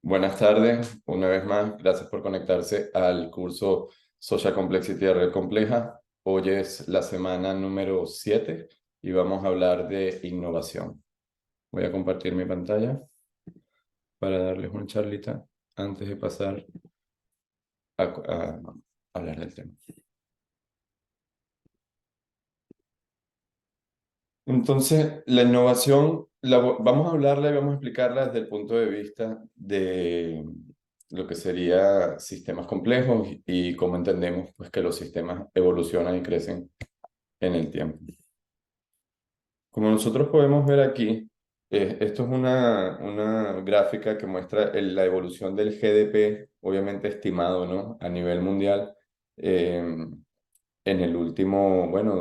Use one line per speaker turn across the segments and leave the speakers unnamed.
Buenas tardes, una vez más, gracias por conectarse al curso Social Complexity de Red Compleja. Hoy es la semana número 7 y vamos a hablar de innovación. Voy a compartir mi pantalla para darles una charlita antes de pasar a hablar del tema. Entonces, la innovación, vamos a hablarla y vamos a explicarla desde el punto de vista de lo que sería sistemas complejos y cómo entendemos pues, que los sistemas evolucionan y crecen en el tiempo. Como nosotros podemos ver aquí, esto es una gráfica que muestra la evolución del GDP, obviamente estimado, ¿no? A nivel mundial. En el último, bueno,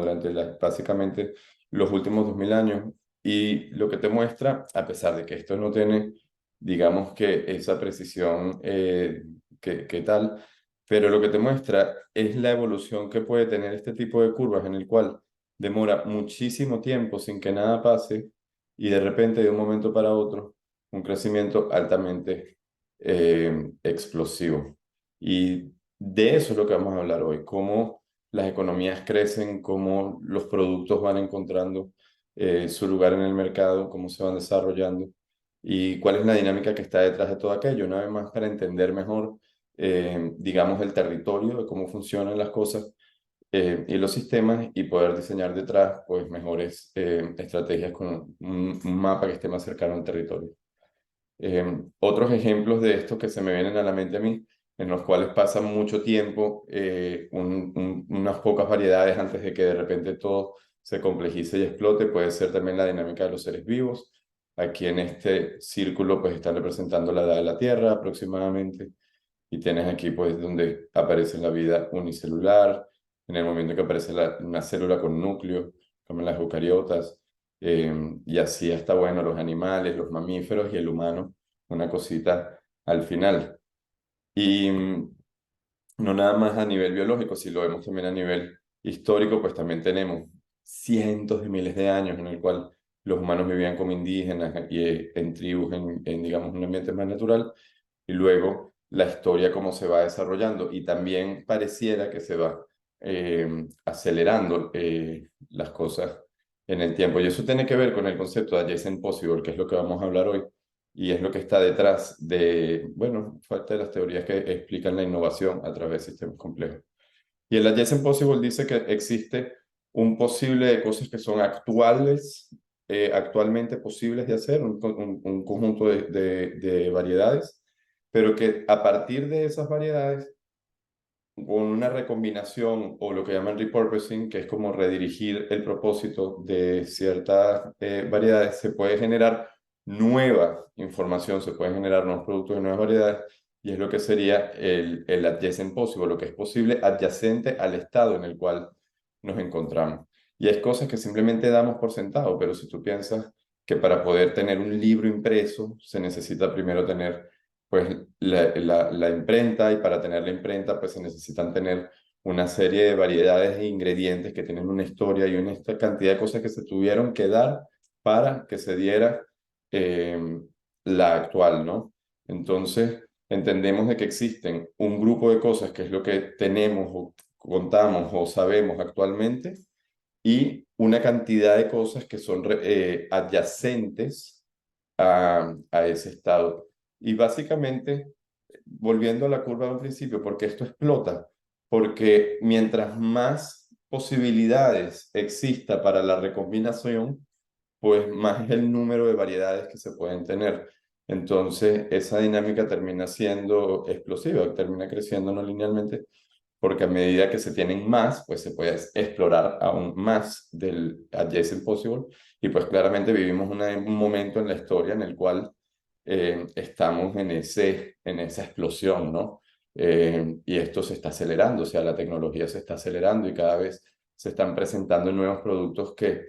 básicamente los últimos 2000 años. Y lo que te muestra, a pesar de que esto no tiene, digamos que esa precisión que tal, pero lo que te muestra es la evolución que puede tener este tipo de curvas en el cual demora muchísimo tiempo sin que nada pase y de repente de un momento para otro un crecimiento altamente explosivo. Y de eso es lo que vamos a hablar hoy, cómo las economías crecen, cómo los productos van encontrando su lugar en el mercado, cómo se van desarrollando y cuál es la dinámica que está detrás de todo aquello. Una vez más, para entender mejor, digamos, el territorio, de cómo funcionan las cosas y los sistemas y poder diseñar detrás, pues, mejores estrategias con un mapa que esté más cercano al territorio. Otros ejemplos de esto que se me vienen a la mente a mí, en los cuales pasa mucho tiempo, unas pocas variedades antes de que de repente todo se complejice y explote, puede ser también la dinámica de los seres vivos. Aquí en este círculo pues están representando la edad de la Tierra aproximadamente, y tienes aquí pues donde aparece la vida unicelular, en el momento que aparece una célula con núcleo, como las eucariotas, y así hasta, bueno, los animales, los mamíferos y el humano, una cosita al final. Y no nada más a nivel biológico, si lo vemos también a nivel histórico, pues también tenemos cientos de miles de años en el cual los humanos vivían como indígenas y en tribus, digamos, un ambiente más natural, y luego la historia cómo se va desarrollando y también pareciera que se va acelerando las cosas en el tiempo. Y eso tiene que ver con el concepto de adjacent possible, que es lo que vamos a hablar hoy, y es lo que está detrás de, bueno, falta de las teorías que explican la innovación a través de sistemas complejos. Y el adjacent possible dice que existe un posible de cosas que son actuales, actualmente posibles de hacer, un conjunto de variedades, pero que a partir de esas variedades, con una recombinación o lo que llaman repurposing, que es como redirigir el propósito de ciertas variedades, se puede generar nueva información, se pueden generar nuevos productos de nuevas variedades, y es lo que sería el adjacent possible, lo que es posible adyacente al estado en el cual nos encontramos. Y es cosas que simplemente damos por sentado, pero si tú piensas que para poder tener un libro impreso se necesita primero tener pues la imprenta, y para tener la imprenta pues se necesitan tener una serie de variedades e ingredientes que tienen una historia y una cantidad de cosas que se tuvieron que dar para que se diera eh, la actual, ¿no? Entonces, entendemos de que existen un grupo de cosas que es lo que tenemos o contamos o sabemos actualmente, y una cantidad de cosas que son adyacentes a ese estado. Y básicamente, volviendo a la curva de un principio, porque esto explota, porque mientras más posibilidades exista para la recombinación, pues más es el número de variedades que se pueden tener. Entonces, esa dinámica termina siendo explosiva, termina creciendo no linealmente, porque a medida que se tienen más, pues se puede explorar aún más del adjacent possible, y pues claramente vivimos un momento en la historia en el cual estamos en esa explosión, ¿no? Y esto se está acelerando, o sea, la tecnología se está acelerando y cada vez se están presentando nuevos productos que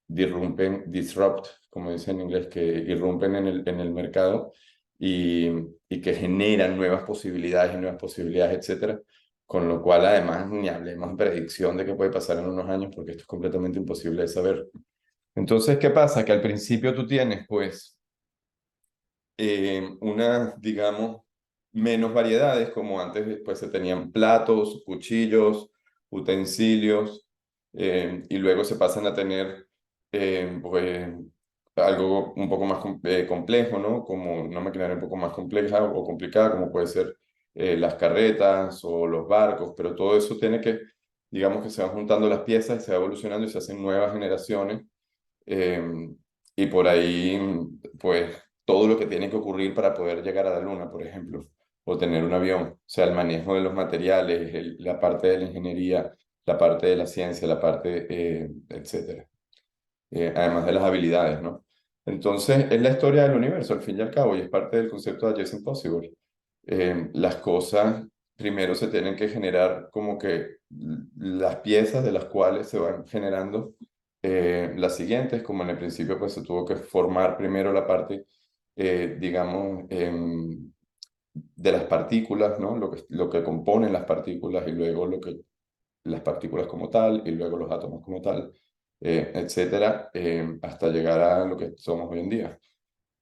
disrupt, como dicen en inglés, que irrumpen en el mercado y que generan nuevas posibilidades, etcétera. Con lo cual, además, ni hablemos de predicción de qué puede pasar en unos años, porque esto es completamente imposible de saber. Entonces, ¿qué pasa? Que al principio tú tienes, pues, unas, digamos, menos variedades, como antes pues se tenían platos, cuchillos, utensilios, y luego se pasan a tener pues algo un poco más complejo, ¿no? Como una maquinaria un poco más compleja o complicada, como puede ser las carretas o los barcos, pero todo eso tiene que, digamos que se van juntando las piezas, se va evolucionando y se hacen nuevas generaciones. eh, y por ahí, pues, todo lo que tiene que ocurrir para poder llegar a la Luna, por ejemplo, o tener un avión, o sea, el manejo de los materiales, la parte de la ingeniería, la parte de la ciencia, la parte, etcétera. Además de las habilidades, ¿no? Entonces, es la historia del universo, al fin y al cabo, y es parte del concepto de Adjacent Possible. Las cosas primero se tienen que generar como que las piezas de las cuales se van generando las siguientes, como en el principio pues se tuvo que formar primero la parte, digamos, de las partículas, ¿no? Lo que componen las partículas y luego las partículas como tal y luego los átomos como tal, etcétera, hasta llegar a lo que somos hoy en día.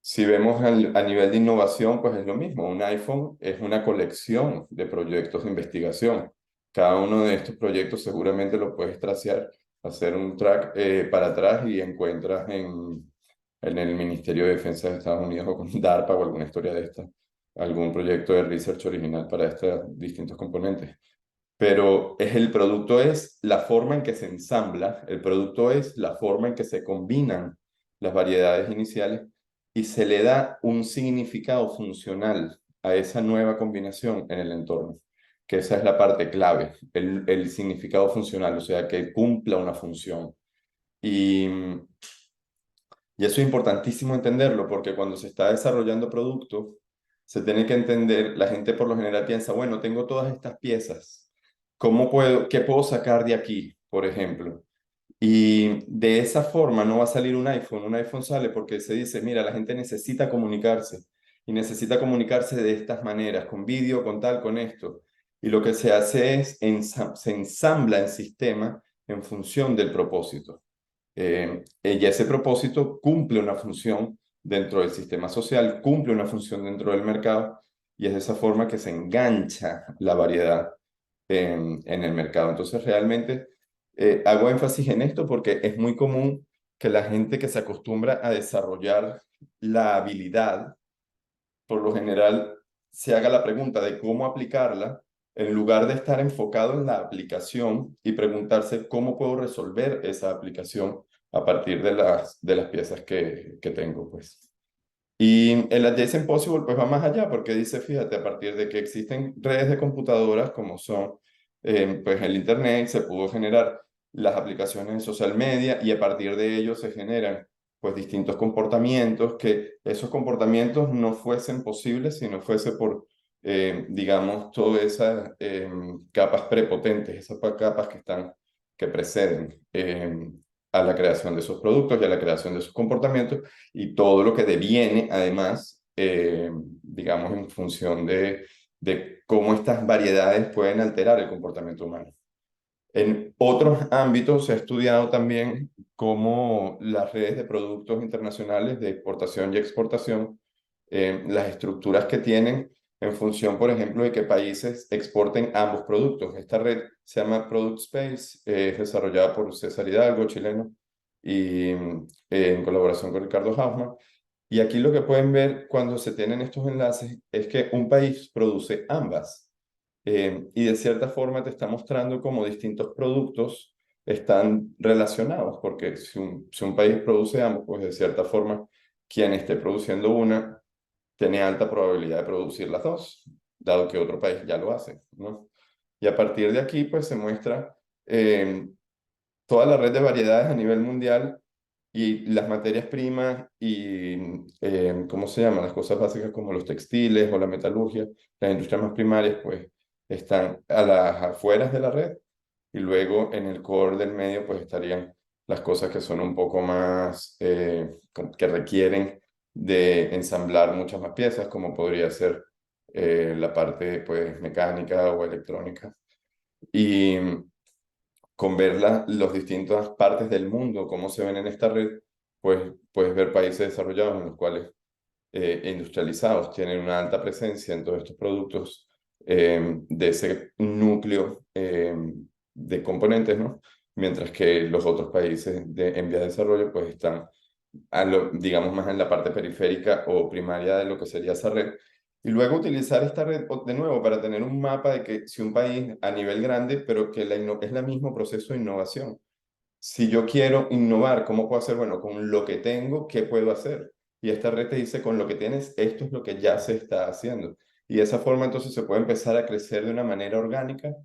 Si vemos a nivel de innovación, pues es lo mismo. Un iPhone es una colección de proyectos de investigación. Cada uno de estos proyectos seguramente lo puedes tracear, hacer un track para atrás y encuentras en el Ministerio de Defensa de Estados Unidos o con DARPA o alguna historia de esta, algún proyecto de research original para estos distintos componentes. Pero el producto es la forma en que se ensambla, el producto es la forma en que se combinan las variedades iniciales y se le da un significado funcional a esa nueva combinación en el entorno, que esa es la parte clave, el significado funcional, o sea, que cumpla una función. Y, y eso es importantísimo entenderlo porque cuando se está desarrollando productos, se tiene que entender, la gente por lo general piensa, bueno, tengo todas estas piezas, qué puedo sacar de aquí, por ejemplo? Y de esa forma no va a salir un iPhone sale porque se dice, mira, la gente necesita comunicarse y necesita comunicarse de estas maneras, con vídeo, con tal, con esto. Y lo que se hace es, se ensambla el sistema en función del propósito. Y ese propósito cumple una función dentro del sistema social, cumple una función dentro del mercado y es de esa forma que se engancha la variedad en el mercado. Entonces, realmente hago énfasis en esto porque es muy común que la gente que se acostumbra a desarrollar la habilidad, por lo general, se haga la pregunta de cómo aplicarla en lugar de estar enfocado en la aplicación y preguntarse cómo puedo resolver esa aplicación a partir de las piezas que tengo, pues. Y el Adjacent Possible pues va más allá porque dice, fíjate, a partir de que existen redes de computadoras como son pues el Internet, se pudo generar las aplicaciones en social media y a partir de ello se generan pues distintos comportamientos que esos comportamientos no fuesen posibles si no fuese por, digamos, todas esas capas prepotentes, esas capas que preceden a la creación de esos productos y a la creación de esos comportamientos y todo lo que deviene, además, digamos, en función de cómo estas variedades pueden alterar el comportamiento humano. En otros ámbitos se ha estudiado también cómo las redes de productos internacionales de exportación y exportación, las estructuras que tienen en función, por ejemplo, de que países exporten ambos productos. Esta red se llama Product Space, es desarrollada por César Hidalgo, chileno, y en colaboración con Ricardo Hausmann. Y aquí lo que pueden ver cuando se tienen estos enlaces es que un país produce ambas. Y de cierta forma te está mostrando cómo distintos productos están relacionados, porque si un país produce ambos, pues de cierta forma quien esté produciendo una tiene alta probabilidad de producir las dos, dado que otro país ya lo hace, ¿no? Y a partir de aquí, pues se muestra eh, toda la red de variedades a nivel mundial y las materias primas y, ¿cómo se llaman? Las cosas básicas como los textiles o la metalurgia, las industrias más primarias, pues están a las afueras de la red y luego en el core del medio, pues estarían las cosas que son un poco más, que requieren de ensamblar muchas más piezas, como podría ser la parte, pues, mecánica o electrónica. Y con ver las distintas partes del mundo, cómo se ven en esta red, pues puedes ver países desarrollados en los cuales industrializados tienen una alta presencia en todos estos productos de ese núcleo de componentes, ¿no? Mientras que los otros países en vía de desarrollo pues están, digamos, más en la parte periférica o primaria de lo que sería esa red. Y luego utilizar esta red de nuevo para tener un mapa de que si un país a nivel grande, pero que es el mismo proceso de innovación. Si yo quiero innovar, ¿cómo puedo hacer? Bueno, con lo que tengo, ¿qué puedo hacer? Y esta red te dice, con lo que tienes, esto es lo que ya se está haciendo. Y de esa forma entonces se puede empezar a crecer de una manera orgánica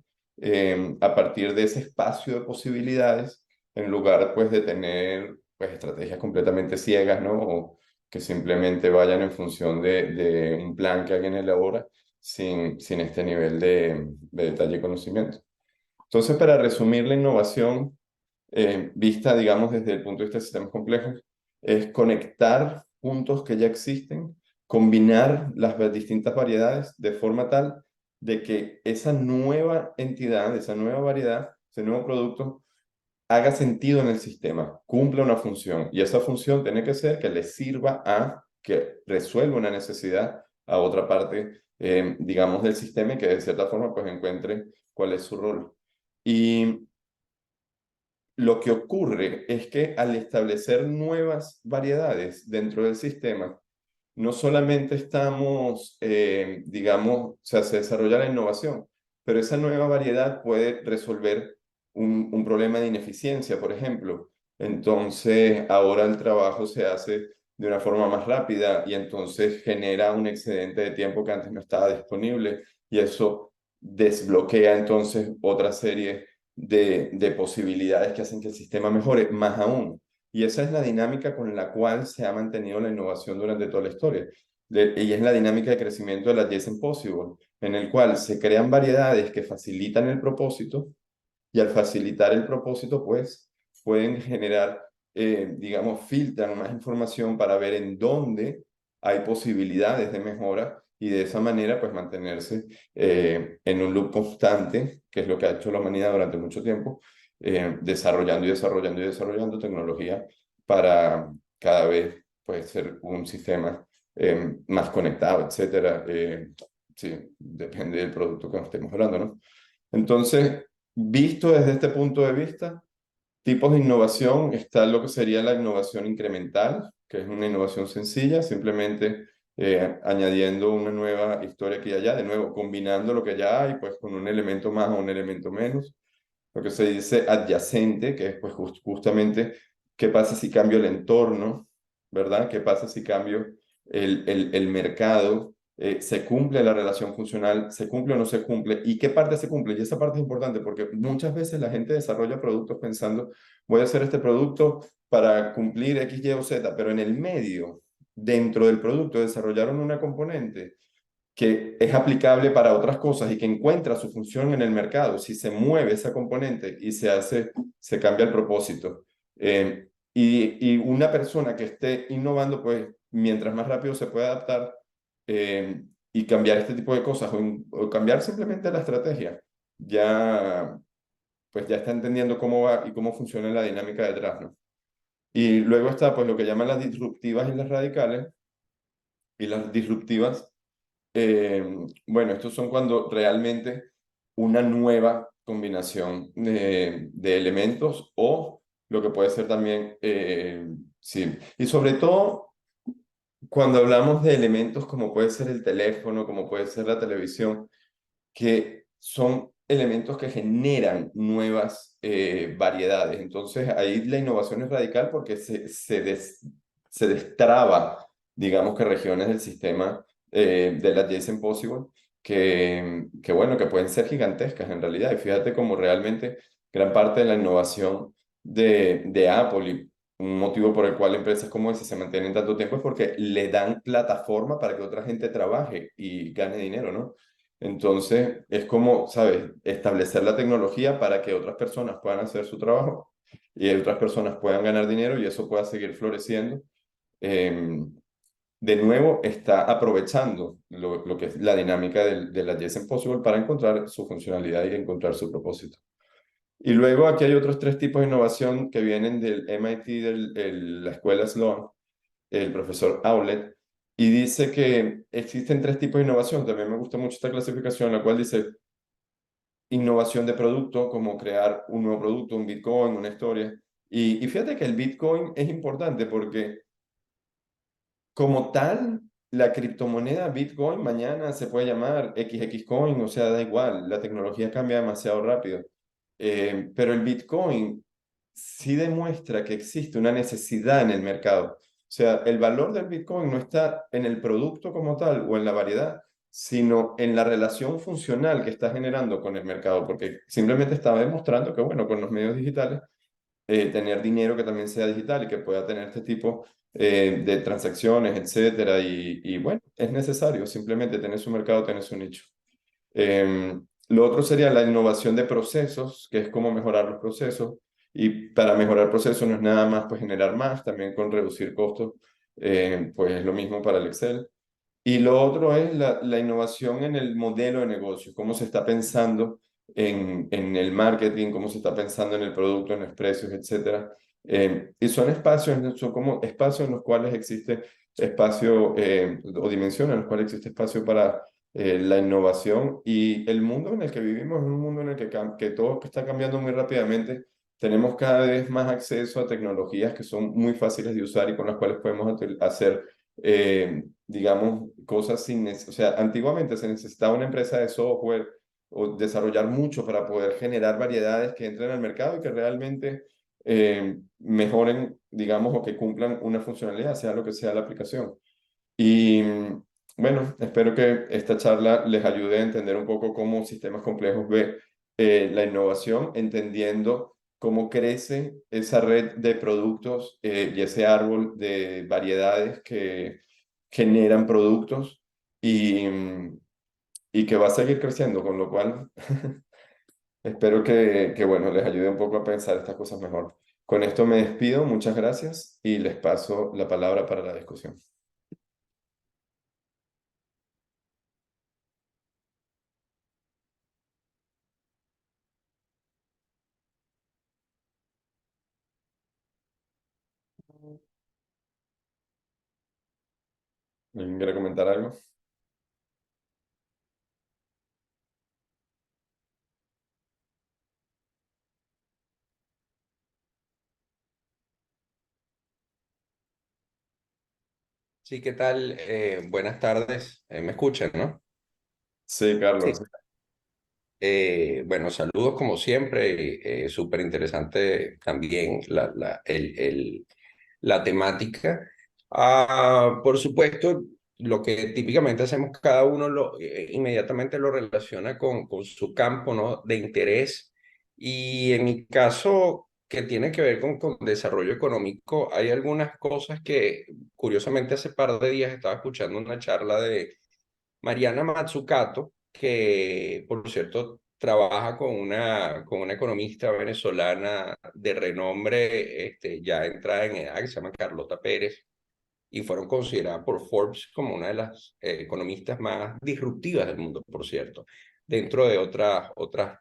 a partir de ese espacio de posibilidades, en lugar pues de tener pues estrategias completamente ciegas, ¿no? O que simplemente vayan en función de un plan que alguien elabora sin este nivel de detalle y conocimiento. Entonces, para resumir, la innovación vista, digamos, desde el punto de vista de sistemas complejos, es conectar puntos que ya existen, combinar las distintas variedades de forma tal de que esa nueva entidad, esa nueva variedad, ese nuevo producto, haga sentido en el sistema, cumpla una función. Y esa función tiene que ser que le sirva a que resuelva una necesidad a otra parte, digamos, del sistema y que de cierta forma pues encuentre cuál es su rol. Y lo que ocurre es que al establecer nuevas variedades dentro del sistema, no solamente estamos, digamos, o sea, se desarrolla la innovación, pero esa nueva variedad puede resolver un problema de ineficiencia, por ejemplo. Entonces, ahora el trabajo se hace de una forma más rápida y entonces genera un excedente de tiempo que antes no estaba disponible y eso desbloquea entonces otra serie de posibilidades que hacen que el sistema mejore más aún. Y esa es la dinámica con la cual se ha mantenido la innovación durante toda la historia. Y es la dinámica de crecimiento de la Adjacent Possible, en el cual se crean variedades que facilitan el propósito y al facilitar el propósito, pues pueden generar, digamos, filtran más información para ver en dónde hay posibilidades de mejora y de esa manera, pues mantenerse en un loop constante, que es lo que ha hecho la humanidad durante mucho tiempo, desarrollando y desarrollando y desarrollando tecnología para cada vez pues, ser un sistema más conectado, etcétera. Sí, depende del producto que estemos hablando, ¿no? Entonces, visto desde este punto de vista, tipos de innovación, está lo que sería la innovación incremental, que es una innovación sencilla, simplemente añadiendo una nueva historia aquí y allá, de nuevo, combinando lo que ya hay, pues con un elemento más o un elemento menos. Lo que se dice adyacente, que es pues justamente qué pasa si cambio el entorno, ¿verdad? ¿Qué pasa si cambio el mercado? ¿Se cumple la relación funcional? ¿Se cumple o no se cumple? ¿Y qué parte se cumple? Y esa parte es importante porque muchas veces la gente desarrolla productos pensando, voy a hacer este producto para cumplir X, Y o Z, pero en el medio, dentro del producto, desarrollaron una componente que es aplicable para otras cosas y que encuentra su función en el mercado. Si se mueve esa componente y se cambia el propósito. Y una persona que esté innovando, pues mientras más rápido se puede adaptar y cambiar este tipo de cosas o cambiar simplemente la estrategia, ya, pues ya está entendiendo cómo va y cómo funciona la dinámica detrás, ¿no? Y luego está pues lo que llaman las disruptivas y las radicales. Y las disruptivas bueno, estos son cuando realmente una nueva combinación de elementos o lo que puede ser también, sí, y sobre todo cuando hablamos de elementos como puede ser el teléfono, como puede ser la televisión, que son elementos que generan nuevas variedades. Entonces ahí la innovación es radical porque se destraba, digamos que regiones del sistema del Adjacent Possible bueno, que pueden ser gigantescas en realidad. Y fíjate cómo realmente gran parte de la innovación de Apple y un motivo por el cual empresas como esa se mantienen tanto tiempo es porque le dan plataforma para que otra gente trabaje y gane dinero, ¿no? Entonces, es como, ¿sabes? Establecer la tecnología para que otras personas puedan hacer su trabajo y otras personas puedan ganar dinero y eso pueda seguir floreciendo. Eh, de nuevo, está aprovechando lo que es la dinámica de la Yes Possible para encontrar su funcionalidad y encontrar su propósito. Y luego aquí hay otros tres tipos de innovación que vienen del MIT, la escuela Sloan, el profesor Aulet, y dice que existen tres tipos de innovación. También me gusta mucho esta clasificación, la cual dice innovación de producto, como crear un nuevo producto, un Bitcoin, una historia. Y fíjate que el Bitcoin es importante porque como tal, la criptomoneda Bitcoin mañana se puede llamar XX Coin, o sea, da igual, la tecnología cambia demasiado rápido. Pero el Bitcoin sí demuestra que existe una necesidad en el mercado. O sea, el valor del Bitcoin no está en el producto como tal o en la variedad, sino en la relación funcional que está generando con el mercado, porque simplemente está demostrando que, bueno, con los medios digitales tener dinero que también sea digital y que pueda tener este tipo de transacciones, etcétera. Y bueno, es necesario simplemente tener su mercado, tener su nicho. Lo otro sería la innovación de procesos, que es cómo mejorar los procesos. Y para mejorar procesos no es nada más pues generar más, también con reducir costos, pues es lo mismo para el Excel. Y lo otro es la innovación en el modelo de negocio, cómo se está pensando en el marketing, cómo se está pensando en el producto, en los precios, etcétera. Y son espacios, son como espacios en los cuales existe espacio o dimensiones en los cuales existe espacio para la innovación. Y el mundo en el que vivimos es un mundo en el que todo está cambiando muy rápidamente. Tenemos cada vez más acceso a tecnologías que son muy fáciles de usar y con las cuales podemos hacer digamos, cosas sin... O sea, antiguamente se necesitaba una empresa de software o desarrollar mucho para poder generar variedades que entren al mercado y que realmente mejoren, digamos, o que cumplan una funcionalidad, sea lo que sea la aplicación. Y bueno, espero que esta charla les ayude a entender un poco cómo sistemas complejos ve la innovación, entendiendo cómo crece esa red de productos y ese árbol de variedades que generan productos y, y que va a seguir creciendo, con lo cual espero que, bueno, les ayude un poco a pensar estas cosas mejor. Con esto me despido, muchas gracias y les paso la palabra para la discusión. ¿Alguien quiere comentar algo?
Sí, ¿qué tal? Buenas tardes. ¿Me escuchan, no?
Sí,
Sí.
Carlos.
Bueno, saludos como siempre. Súper interesante también la temática. Por supuesto, lo que típicamente hacemos cada uno inmediatamente lo relaciona con su campo, ¿no? de interés. Y en mi caso, que tiene que ver con desarrollo económico, hay algunas cosas que, curiosamente, hace par de días estaba escuchando una charla de Mariana Mazzucato, que por cierto trabaja con una economista venezolana de renombre, ya entrada en edad, que se llama Carlota Pérez, y fueron consideradas por Forbes como una de las economistas más disruptivas del mundo, por cierto, dentro de otras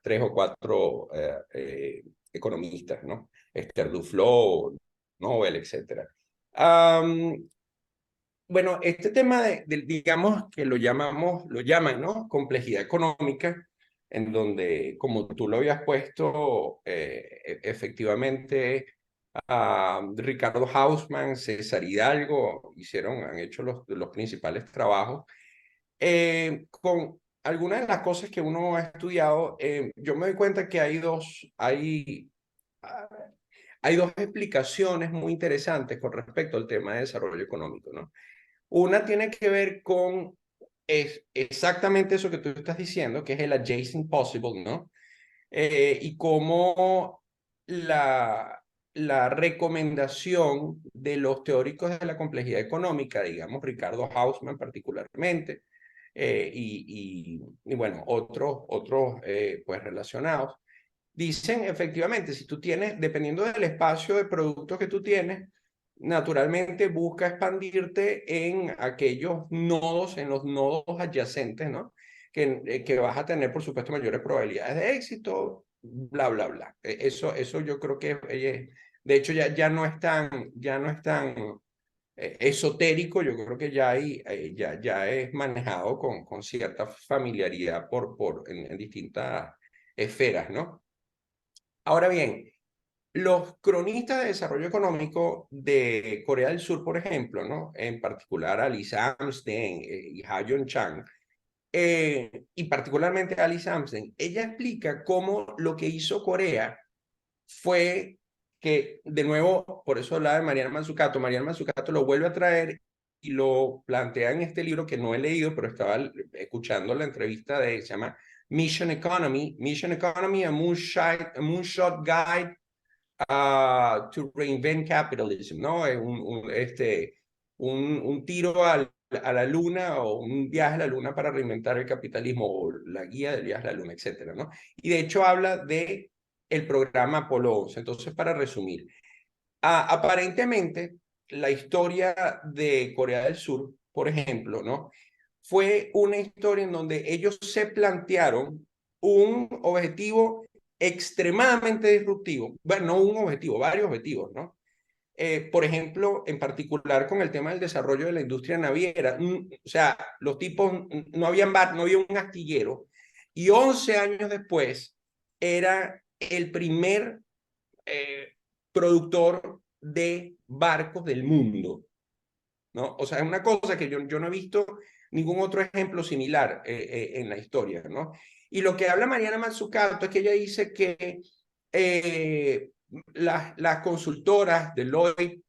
tres o cuatro economistas, ¿no? Esther Duflo, Nobel, etcétera. Bueno, este tema digamos que lo llaman, ¿no? Complejidad económica, en donde, como tú lo habías puesto, efectivamente, Ricardo Hausmann, César Hidalgo, han hecho los principales trabajos. Con algunas de las cosas que uno ha estudiado, yo me doy cuenta que ah, hay dos explicaciones muy interesantes con respecto al tema de desarrollo económico, ¿no? Una tiene que ver con exactamente eso que tú estás diciendo, que es el adjacent possible, ¿no? Y cómo la recomendación de los teóricos de la complejidad económica, digamos Ricardo Hausmann particularmente, y bueno, otros pues relacionados, dicen efectivamente, si tú tienes, dependiendo del espacio de productos que tú tienes, naturalmente busca expandirte en aquellos nodos, en los nodos adyacentes, ¿no? Que vas a tener, por supuesto, mayores probabilidades de éxito, bla, bla, bla. Eso yo creo que, de hecho, ya no es tan esotérico, yo creo que ya, ya es manejado con cierta familiaridad en distintas esferas, ¿no? Ahora bien, los cronistas de desarrollo económico de Corea del Sur, por ejemplo, ¿no? En particular Alice Amstein y Ha-Joon Chang, y particularmente Alice Amstein, ella explica cómo lo que hizo Corea fue que, de nuevo, por eso hablaba de Mariana Mazzucato lo vuelve a traer y lo plantea en este libro que no he leído, pero estaba escuchando la entrevista se llama Mission Economy, a Moonshot Guide to Reinvent Capitalism, ¿no? Es un tiro a la luna o un viaje a la luna para reinventar el capitalismo o la guía del viaje a la luna, etcétera, ¿no? Y de hecho habla de el programa Apolo 11. Entonces, para resumir, aparentemente la historia de Corea del Sur, por ejemplo, ¿no? Fue una historia en donde ellos se plantearon un objetivo extremadamente disruptivo. Bueno, no un objetivo, varios objetivos, ¿no? Por ejemplo, en particular con el tema del desarrollo de la industria naviera. O sea, los tipos, no había un astillero. Y 11 años después era el primer eh, productor de barcos del mundo, ¿no? O sea, es una cosa que yo no he visto ningún otro ejemplo similar en la historia, ¿no? Y lo que habla Mariana Mazzucato es que ella dice que las consultoras Deloitte,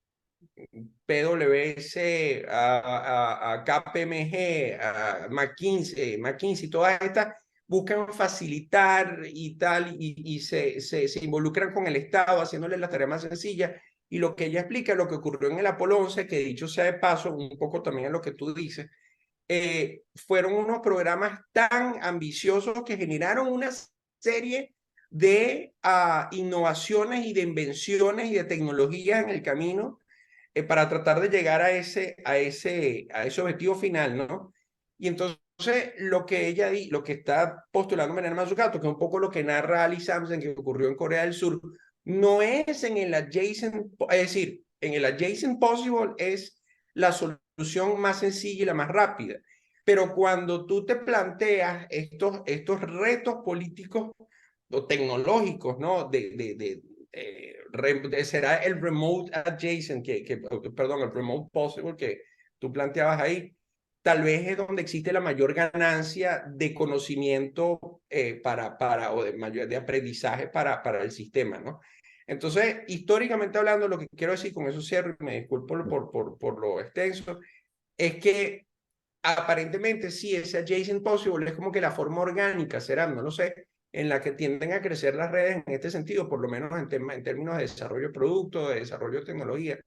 PwC, a KPMG, a McKinsey, todas estas buscan facilitar y tal, y se involucran con el Estado, haciéndole la tarea más sencilla. Y lo que ella explica, lo que ocurrió en el Apolo 11, que dicho sea de paso, un poco también a lo que tú dices, fueron unos programas tan ambiciosos que generaron una serie de innovaciones y de invenciones y de tecnologías en el camino para tratar de llegar a ese objetivo final, ¿no? Y entonces lo que lo que está postulando Mariana Mazzucato, que es un poco lo que narra Ali Samson que ocurrió en Corea del Sur, no es en el adjacent, es decir, en el adjacent possible es la solución más sencilla y la más rápida. Pero cuando tú te planteas estos retos políticos o tecnológicos, ¿no? Será el remote adjacent, perdón, el remote possible que tú planteabas ahí, tal vez es donde existe la mayor ganancia de conocimiento o de aprendizaje para el sistema, ¿no? Entonces, históricamente hablando, lo que quiero decir con eso cierro, y me disculpo por lo extenso, es que aparentemente sí, ese adjacent possible es como que la forma orgánica, será, no lo sé, en la que tienden a crecer las redes en este sentido, por lo menos en términos de desarrollo de productos, de desarrollo de tecnología.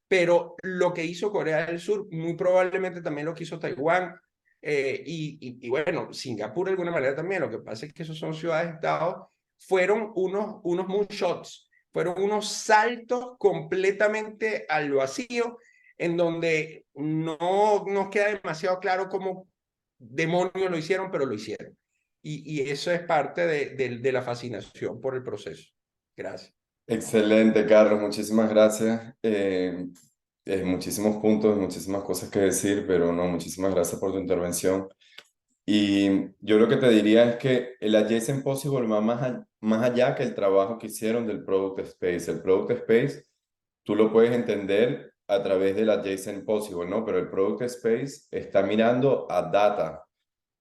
Pero lo que hizo Corea del Sur, muy probablemente también lo que hizo Taiwán, y bueno, Singapur de alguna manera también, lo que pasa es que esos son ciudades-estados, fueron unos moonshots, fueron unos saltos completamente al vacío, en donde no nos queda demasiado claro cómo demonios lo hicieron, pero lo hicieron. Y eso es parte de la fascinación por el proceso. Gracias.
Excelente, Carlos, muchísimas gracias. Muchísimos puntos, muchísimas cosas que decir, pero no, muchísimas gracias por tu intervención. Y yo lo que te diría es que el Adjacent Possible va más allá que el trabajo que hicieron del Product Space. El Product Space tú lo puedes entender a través del Adjacent Possible, ¿no? Pero el Product Space está mirando a data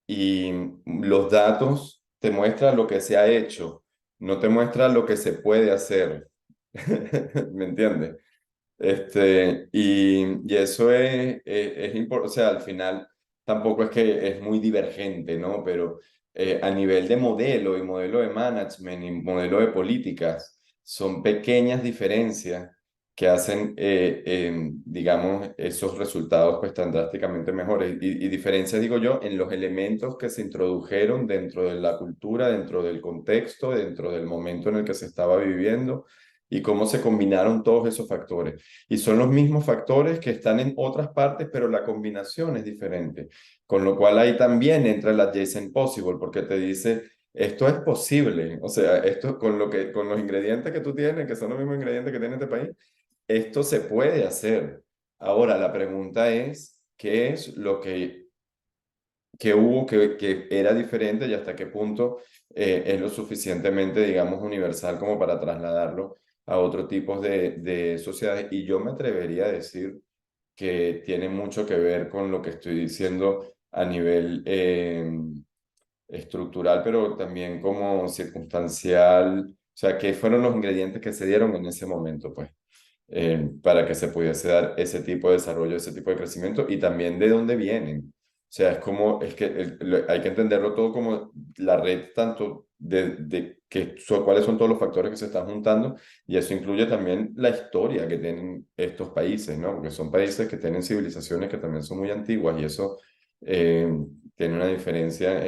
y los datos te muestran lo que se ha hecho, no te muestran lo que se puede hacer. ¿Me entiendes? Y eso es importante, o sea, al final tampoco es que es muy divergente, ¿no? Pero a nivel de modelo y modelo de management y modelo de políticas, son pequeñas diferencias que hacen, digamos, esos resultados pues tan drásticamente mejores. Y diferencias, digo yo, en los elementos que se introdujeron dentro de la cultura, dentro del contexto, dentro del momento en el que se estaba viviendo y cómo se combinaron todos esos factores. Y son los mismos factores que están en otras partes, pero la combinación es diferente. Con lo cual ahí también entra el adjacent possible, porque te dice, esto es posible. O sea, esto con los ingredientes que tú tienes, que son los mismos ingredientes que tiene este país, esto se puede hacer. Ahora, la pregunta es, ¿qué es lo que hubo que era diferente y hasta qué punto es lo suficientemente, digamos, universal como para trasladarlo a otros tipos de sociedades? Y yo me atrevería a decir que tiene mucho que ver con lo que estoy diciendo a nivel estructural, pero también como circunstancial, o sea, qué fueron los ingredientes que se dieron en ese momento, pues, para que se pudiese dar ese tipo de desarrollo, ese tipo de crecimiento y también de dónde vienen. O sea, es como, es que hay que entenderlo todo como la red, tanto de cuáles son todos los factores que se están juntando, y eso incluye también la historia que tienen estos países, ¿no? Porque son países que tienen civilizaciones que también son muy antiguas y eso eh, tiene una diferencia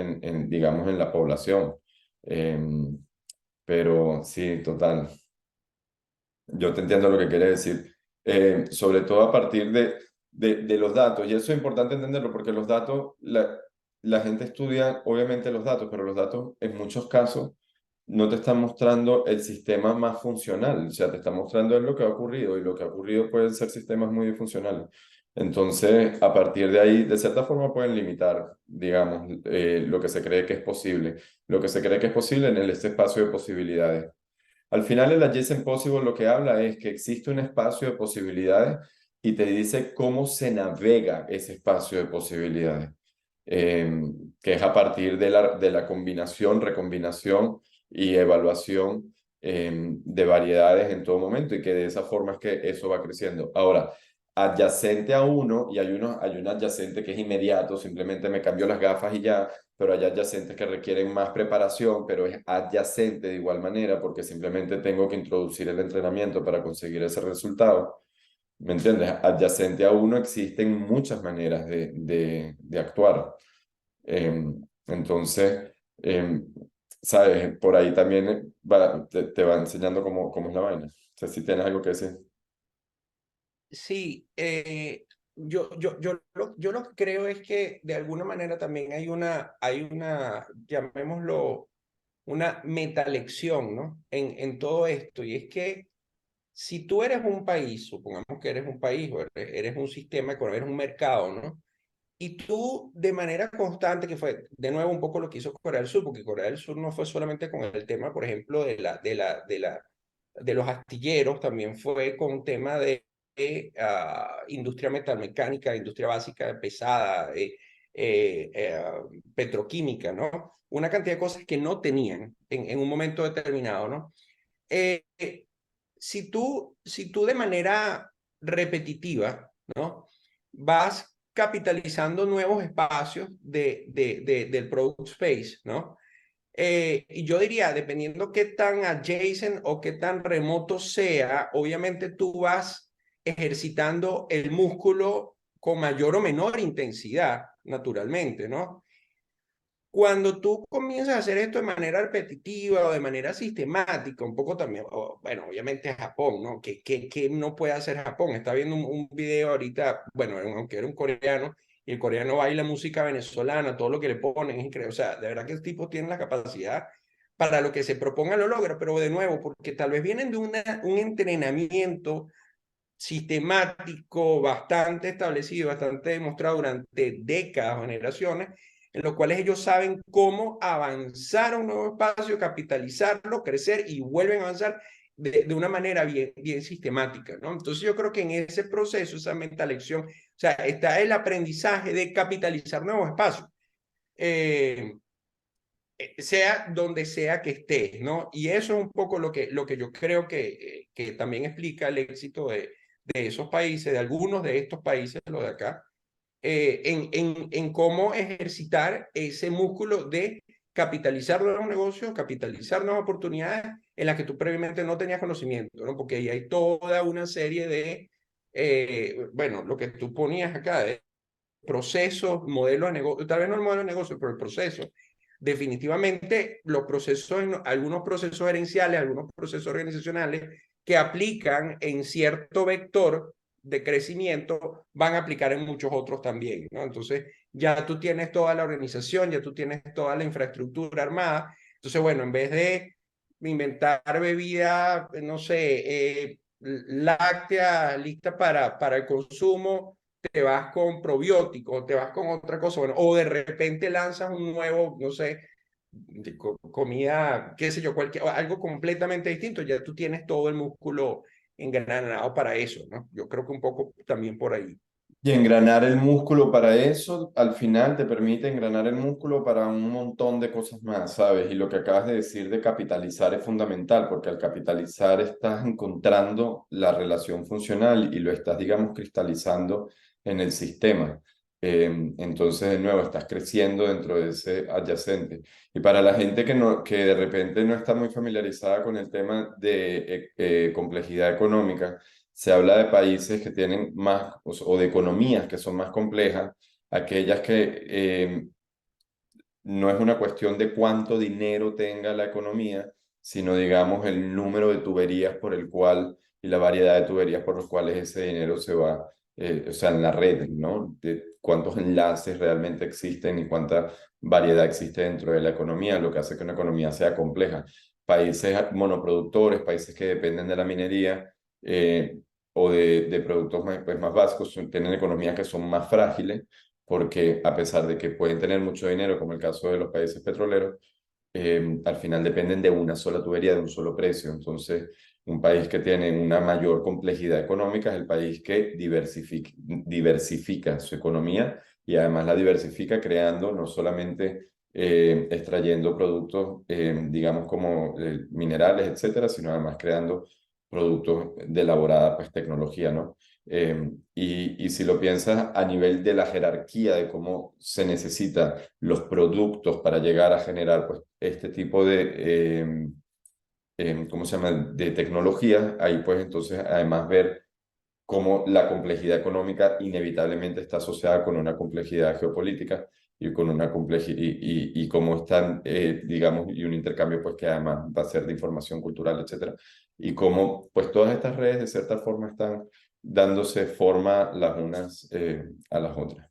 digamos, en la población. Eh, pero sí, total. Yo te entiendo lo que quiere decir, sobre todo a partir de los datos, y eso es importante entenderlo porque los datos, la gente estudia obviamente los datos, pero los datos en muchos casos no te están mostrando el sistema más funcional, o sea, te están mostrando lo que ha ocurrido y lo que ha ocurrido pueden ser sistemas muy disfuncionales. Entonces, a partir de ahí, de cierta forma pueden limitar, digamos, lo que se cree que es posible, lo que se cree que es posible en este espacio de posibilidades. Al final, el Adjacent Possible lo que habla es que existe un espacio de posibilidades y te dice cómo se navega ese espacio de posibilidades, eh, que es a partir de la combinación, recombinación y evaluación de variedades en todo momento, y que de esa forma es que eso va creciendo. Ahora, adyacente a uno, y hay un adyacente que es inmediato, simplemente me cambio las gafas y ya, pero hay adyacentes que requieren más preparación, pero es adyacente de igual manera porque simplemente tengo que introducir el entrenamiento para conseguir ese resultado. ¿Me entiendes? Adyacente a uno existen muchas maneras de actuar. Entonces, ¿sabes? Por ahí también te va enseñando cómo es la vaina. O sea, si tienes algo que decir.
Sí, yo lo que creo es que de alguna manera también hay una, llamémoslo, una metalección, ¿no? En todo esto. Y es que si tú eres un país, supongamos que eres un país o eres un sistema, eres un mercado, ¿no? Y tú de manera constante, que fue de nuevo un poco lo que hizo Corea del Sur, porque Corea del Sur no fue solamente con el tema, por ejemplo, de los astilleros, también fue con un tema de industria metalmecánica, industria básica pesada, petroquímica, ¿no? Una cantidad de cosas que no tenían en un momento determinado, ¿no? Eh, eh, si tú de manera repetitiva, ¿no? Vas capitalizando nuevos espacios del product space, ¿no? Y yo diría, dependiendo qué tan adjacent o qué tan remoto sea, obviamente tú vas ejercitando el músculo con mayor o menor intensidad, naturalmente, ¿no? Cuando tú comienzas a hacer esto de manera repetitiva o de manera sistemática, un poco también, bueno, obviamente Japón, ¿no? ¿Qué no puede hacer Japón? Está viendo un video ahorita, bueno, aunque era un coreano, y el coreano baila música venezolana, todo lo que le ponen es increíble. O sea, de verdad que el tipo tiene la capacidad para lo que se proponga lo logra, pero de nuevo, porque tal vez vienen de un entrenamiento sistemático, bastante establecido, bastante demostrado durante décadas o generaciones, en los cuales ellos saben cómo avanzar a un nuevo espacio, capitalizarlo, crecer y vuelven a avanzar de una manera bien sistemática, ¿no? Entonces yo creo que en ese proceso, esa mental lección, o sea, está el aprendizaje de capitalizar nuevos espacios. Eh, sea donde sea que estés, ¿no? Y eso es un poco lo que yo creo que también explica el éxito de esos países, de algunos de estos países, lo de acá, en cómo ejercitar ese músculo de capitalizar nuevos negocios, capitalizar nuevas oportunidades en las que tú previamente no tenías conocimiento, ¿no? Porque ahí hay toda una serie bueno, lo que tú ponías acá, de procesos, modelos de negocio, tal vez no el modelo de negocio, pero el proceso. Definitivamente, los procesos, algunos procesos gerenciales, algunos procesos organizacionales que aplican en cierto vector de crecimiento van a aplicar en muchos otros también, ¿no? Entonces, ya tú tienes toda la organización, ya tú tienes toda la infraestructura armada. Entonces, bueno, en vez de inventar bebida, no sé, láctea lista para el consumo, te vas con probióticos, te vas con otra cosa, bueno, o de repente lanzas un nuevo, no sé, comida, qué sé yo, algo completamente distinto, ya tú tienes todo el músculo engranado para eso, ¿no? Yo creo que un poco también por ahí.
Y engranar el músculo para eso, al final te permite engranar el músculo para un montón de cosas más, ¿sabes? Y lo que acabas de decir de capitalizar es fundamental, porque al capitalizar estás encontrando la relación funcional y lo estás, digamos, cristalizando en el sistema. Entonces, de nuevo, estás creciendo dentro de ese adyacente. Y para la gente que de repente no está muy familiarizada con el tema de complejidad económica, se habla de países que tienen más, o de economías que son más complejas, aquellas que no es una cuestión de cuánto dinero tenga la economía, sino digamos el número de tuberías por el cual y la variedad de tuberías por los cuales ese dinero se va, o sea, en la red, ¿no? De cuántos enlaces realmente existen y cuánta variedad existe dentro de la economía, lo que hace que una economía sea compleja. Países monoproductores, países que dependen de la minería, o de productos más, pues, más básicos, tienen economías que son más frágiles porque a pesar de que pueden tener mucho dinero, como el caso de los países petroleros, al final dependen de una sola tubería, de un solo precio. Entonces, un país que tiene una mayor complejidad económica es el país que diversifica su economía y además la diversifica creando no solamente extrayendo productos, digamos, como minerales, etcétera, sino además creando productos de elaborada pues, tecnología, ¿no? Y si lo piensas a nivel de la jerarquía de cómo se necesitan los productos para llegar a generar pues, este tipo de, ¿cómo se llama?, de tecnología, ahí pues entonces además ver cómo la complejidad económica inevitablemente está asociada con una complejidad geopolítica y con una complejidad y cómo están, digamos, y un intercambio pues que además va a ser de información cultural, etcétera, y cómo pues todas estas redes de cierta forma están dándose forma las unas a las otras.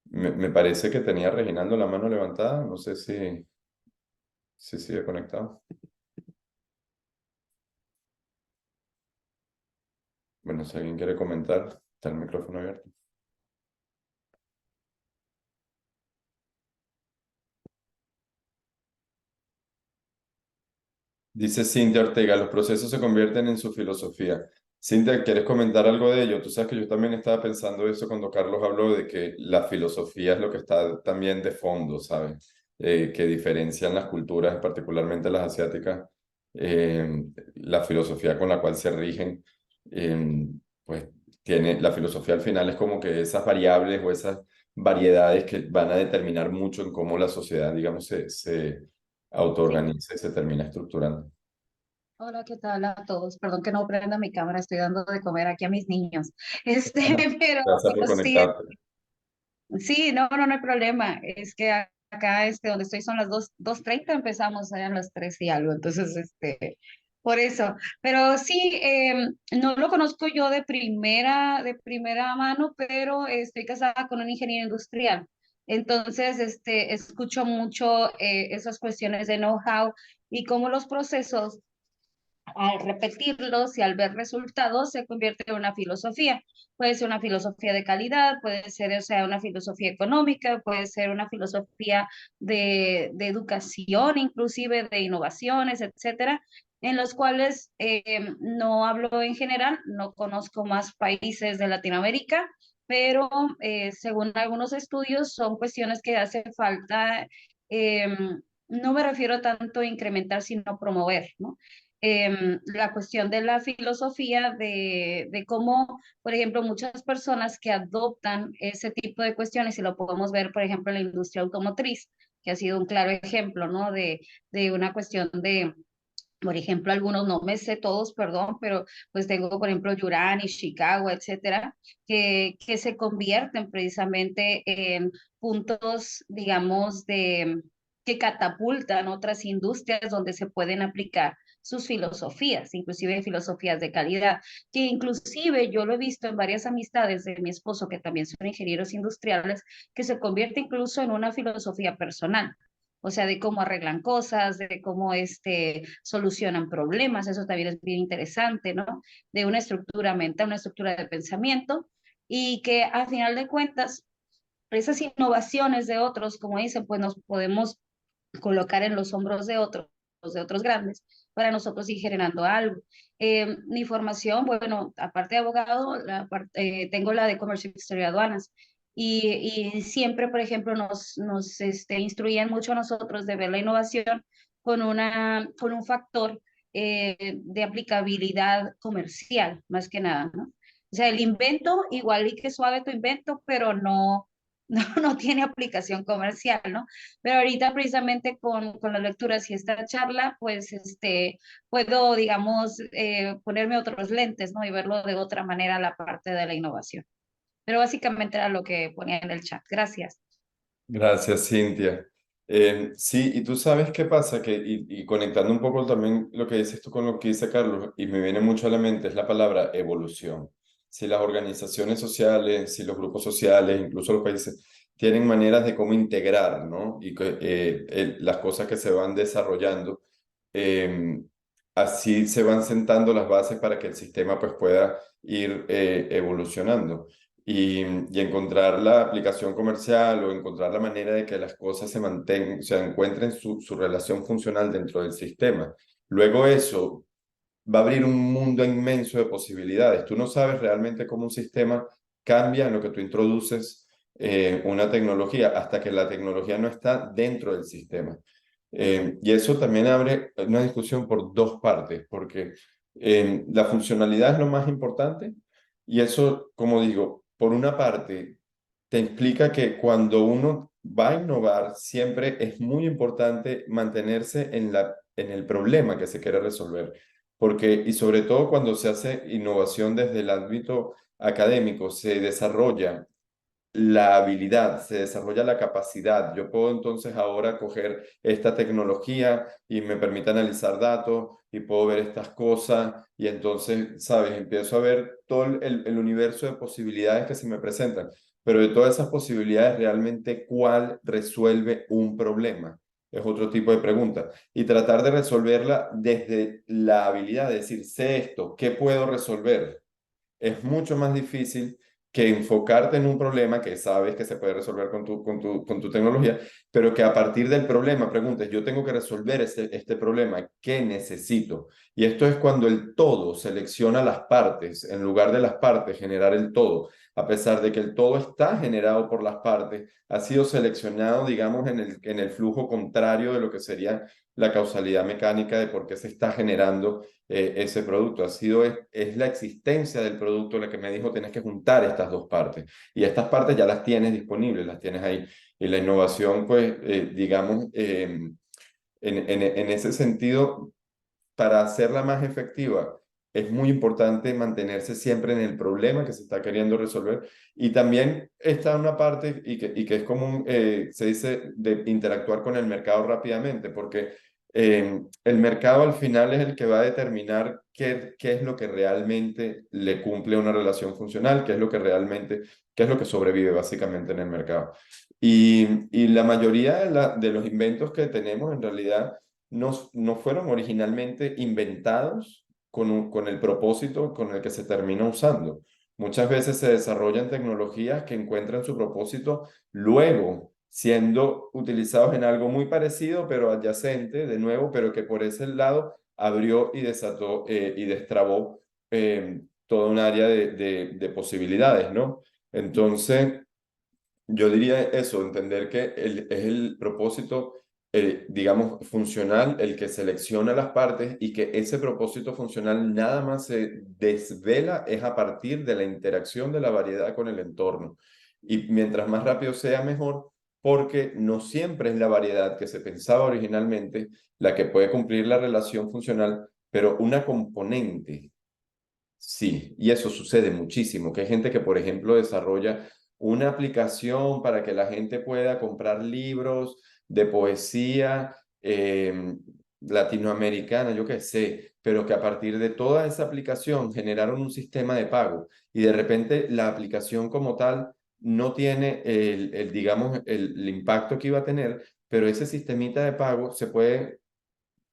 Me parece que tenía Reginaldo la mano levantada, no sé si sigue conectado. Bueno, si alguien quiere comentar, está el micrófono abierto. Dice Cintia Ortega, los procesos se convierten en su filosofía. Cintia, ¿quieres comentar algo de ello? Tú sabes que yo también estaba pensando eso cuando Carlos habló de que la filosofía es lo que está también de fondo, ¿sabes? Que diferencian las culturas, particularmente las asiáticas, la filosofía con la cual se rigen, pues tiene, la filosofía al final es como que esas variables o esas variedades que van a determinar mucho en cómo la sociedad, digamos, se
Sí.
autoorganiza y se termina estructurando.
Hola, ¿qué tal a todos? Perdón que no prenda mi cámara, estoy dando de comer aquí a mis niños. Este, pero,
Gracias por
pero sí,
conectarte.
sí, no hay problema. Es que acá, donde estoy son las 2:30, empezamos, eran las 3 y algo, entonces, por eso. Pero sí, no lo conozco yo de primera mano, pero estoy casada con un ingeniero industrial. Entonces, escucho mucho esas cuestiones de know-how y cómo los procesos al repetirlos y al ver resultados se convierte en una filosofía. Puede ser una filosofía de calidad, puede ser, o sea, una filosofía económica, puede ser una filosofía de educación, inclusive de innovaciones, etcétera, en los cuales no hablo en general, no conozco más países de Latinoamérica, pero según algunos estudios son cuestiones que hace falta, eh, no me refiero tanto a incrementar, sino promover, ¿no? La cuestión de la filosofía, de cómo, por ejemplo, muchas personas que adoptan ese tipo de cuestiones, y lo podemos ver, por ejemplo, en la industria automotriz, que ha sido un claro ejemplo, ¿no? De una cuestión de, por ejemplo, algunos, no me sé todos, perdón, pero pues tengo, por ejemplo, Yurani, Chicago, etcétera, que se convierten precisamente en puntos, digamos, que catapultan otras industrias donde se pueden aplicar sus filosofías, inclusive filosofías de calidad, que inclusive yo lo he visto en varias amistades de mi esposo, que también son ingenieros industriales, que se convierte incluso en una filosofía personal. o sea, de cómo arreglan cosas, de cómo solucionan problemas, eso también es bien interesante, ¿no? De una estructura mental, una estructura de pensamiento, y que a final de cuentas, esas innovaciones de otros, como dicen, pues nos podemos colocar en los hombros de otros grandes, para nosotros ir generando algo. Mi formación, bueno, aparte de abogado, tengo la de comercio exterior y aduanas. Y siempre, por ejemplo, nos instruían mucho a nosotros de ver la innovación con un factor de aplicabilidad comercial, más que nada, ¿no? O sea, el invento, igual y que suave tu invento, pero no, no tiene aplicación comercial, ¿no? Pero ahorita precisamente con las lecturas y esta charla, pues puedo, digamos, ponerme otros lentes, ¿no? Y verlo de otra manera la parte de la innovación. Pero básicamente era lo que ponía en el chat. Gracias.
Gracias, Cintia. Sí, y tú sabes qué pasa, que, y conectando un poco también lo que dices tú con lo que dice Carlos, y me viene mucho a la mente, es la palabra evolución. Si las organizaciones sociales, si los grupos sociales, incluso los países, tienen maneras de cómo integrar, ¿no? Y que, las cosas que se van desarrollando, eh, así se van sentando las bases para que el sistema pues pueda ir evolucionando y encontrar la aplicación comercial o encontrar la manera de que las cosas se mantengan, o sea, encuentren su relación funcional dentro del sistema. Luego eso va a abrir un mundo inmenso de posibilidades. Tú no sabes realmente cómo un sistema cambia en lo que tú introduces una tecnología hasta que la tecnología no está dentro del sistema. Y eso también abre una discusión por dos partes, porque la funcionalidad es lo más importante y eso, como digo, por una parte, te explica que cuando uno va a innovar, siempre es muy importante mantenerse en el problema que se quiere resolver, porque, y sobre todo cuando se hace innovación desde el ámbito académico, se desarrolla la habilidad, se desarrolla la capacidad. Yo puedo entonces ahora coger esta tecnología y me permite analizar datos y puedo ver estas cosas y entonces, ¿sabes? Empiezo a ver todo el universo de posibilidades que se me presentan. Pero de todas esas posibilidades, realmente, ¿cuál resuelve un problema? Es otro tipo de pregunta. Y tratar de resolverla desde la habilidad de decir, sé esto, ¿qué puedo resolver? Es mucho más difícil que enfocarte en un problema que sabes que se puede resolver con tu tecnología, pero que a partir del problema preguntes, yo tengo que resolver este problema, ¿qué necesito? Y esto es cuando el todo selecciona las partes, en lugar de las partes generar el todo, a pesar de que el todo está generado por las partes, ha sido seleccionado, digamos, en el flujo contrario de lo que sería la causalidad mecánica de por qué se está generando ese producto. Es la existencia del producto la que me dijo, tienes que juntar estas dos partes. Y estas partes ya las tienes disponibles, las tienes ahí. Y la innovación, pues, digamos, en ese sentido, para hacerla más efectiva, es muy importante mantenerse siempre en el problema que se está queriendo resolver. Y también está una parte, y que es común, se dice, de interactuar con el mercado rápidamente, porque el mercado al final es el que va a determinar qué es lo que realmente le cumple una relación funcional, qué es lo que realmente, qué es lo que sobrevive básicamente en el mercado. Y la mayoría de los inventos que tenemos en realidad no fueron originalmente inventados con el propósito con el que se termina usando. Muchas veces se desarrollan tecnologías que encuentran su propósito luego siendo utilizados en algo muy parecido, pero adyacente, de nuevo, pero que por ese lado abrió y desató y destrabó toda un área de posibilidades, ¿no? Entonces, yo diría eso, entender que es el propósito, digamos, funcional, el que selecciona las partes y que ese propósito funcional nada más se desvela es a partir de la interacción de la variedad con el entorno. Y mientras más rápido sea, mejor, porque no siempre es la variedad que se pensaba originalmente la que puede cumplir la relación funcional, pero una componente. Sí, y eso sucede muchísimo, que hay gente que, por ejemplo, desarrolla una aplicación para que la gente pueda comprar libros de poesía latinoamericana, yo qué sé, pero que a partir de toda esa aplicación generaron un sistema de pago y de repente la aplicación como tal no tiene digamos, el impacto que iba a tener, pero ese sistemita de pago se puede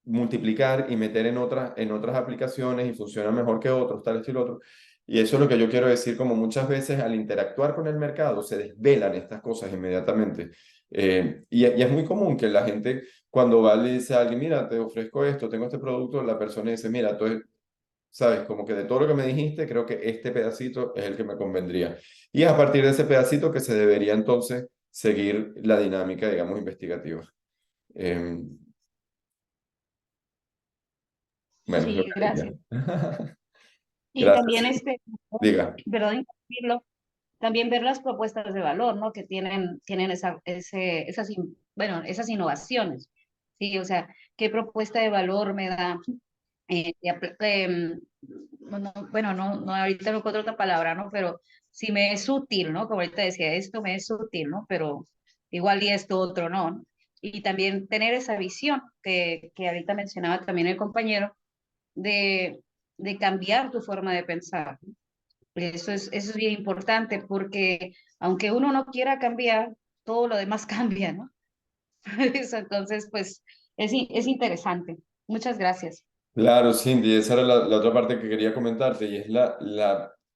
multiplicar y meter en otras aplicaciones y funciona mejor que otros, tal, esto y lo otro. Y eso es lo que yo quiero decir, como muchas veces al interactuar con el mercado se desvelan estas cosas inmediatamente. Y es muy común que la gente cuando va le dice a alguien, mira, te ofrezco esto, tengo este producto, la persona dice, mira, entonces, sabes, como que de todo lo que me dijiste, creo que este pedacito es el que me convendría. Y es a partir de ese pedacito que se debería entonces seguir la dinámica, digamos, investigativa. Eh, bueno, es lo
Sí,
que
gracias.
diría.
Y también
Gracias. Diga.
perdón, interrumpirlo, también ver las propuestas de valor, ¿no? Que tienen bueno, esas innovaciones. Sí, o sea, ¿qué propuesta de valor me da? Bueno, no, ahorita no encuentro otra palabra, ¿no? Pero si me es útil, ¿no? Como ahorita decía, esto me es útil, ¿no? Pero igual y esto otro no. Y también tener esa visión que ahorita mencionaba también el compañero de, de cambiar tu forma de pensar. Eso es bien importante porque aunque uno no quiera cambiar, todo lo demás cambia, ¿no? Entonces, pues es interesante. Muchas gracias.
Claro, Cindy, esa era la otra parte que quería comentarte y es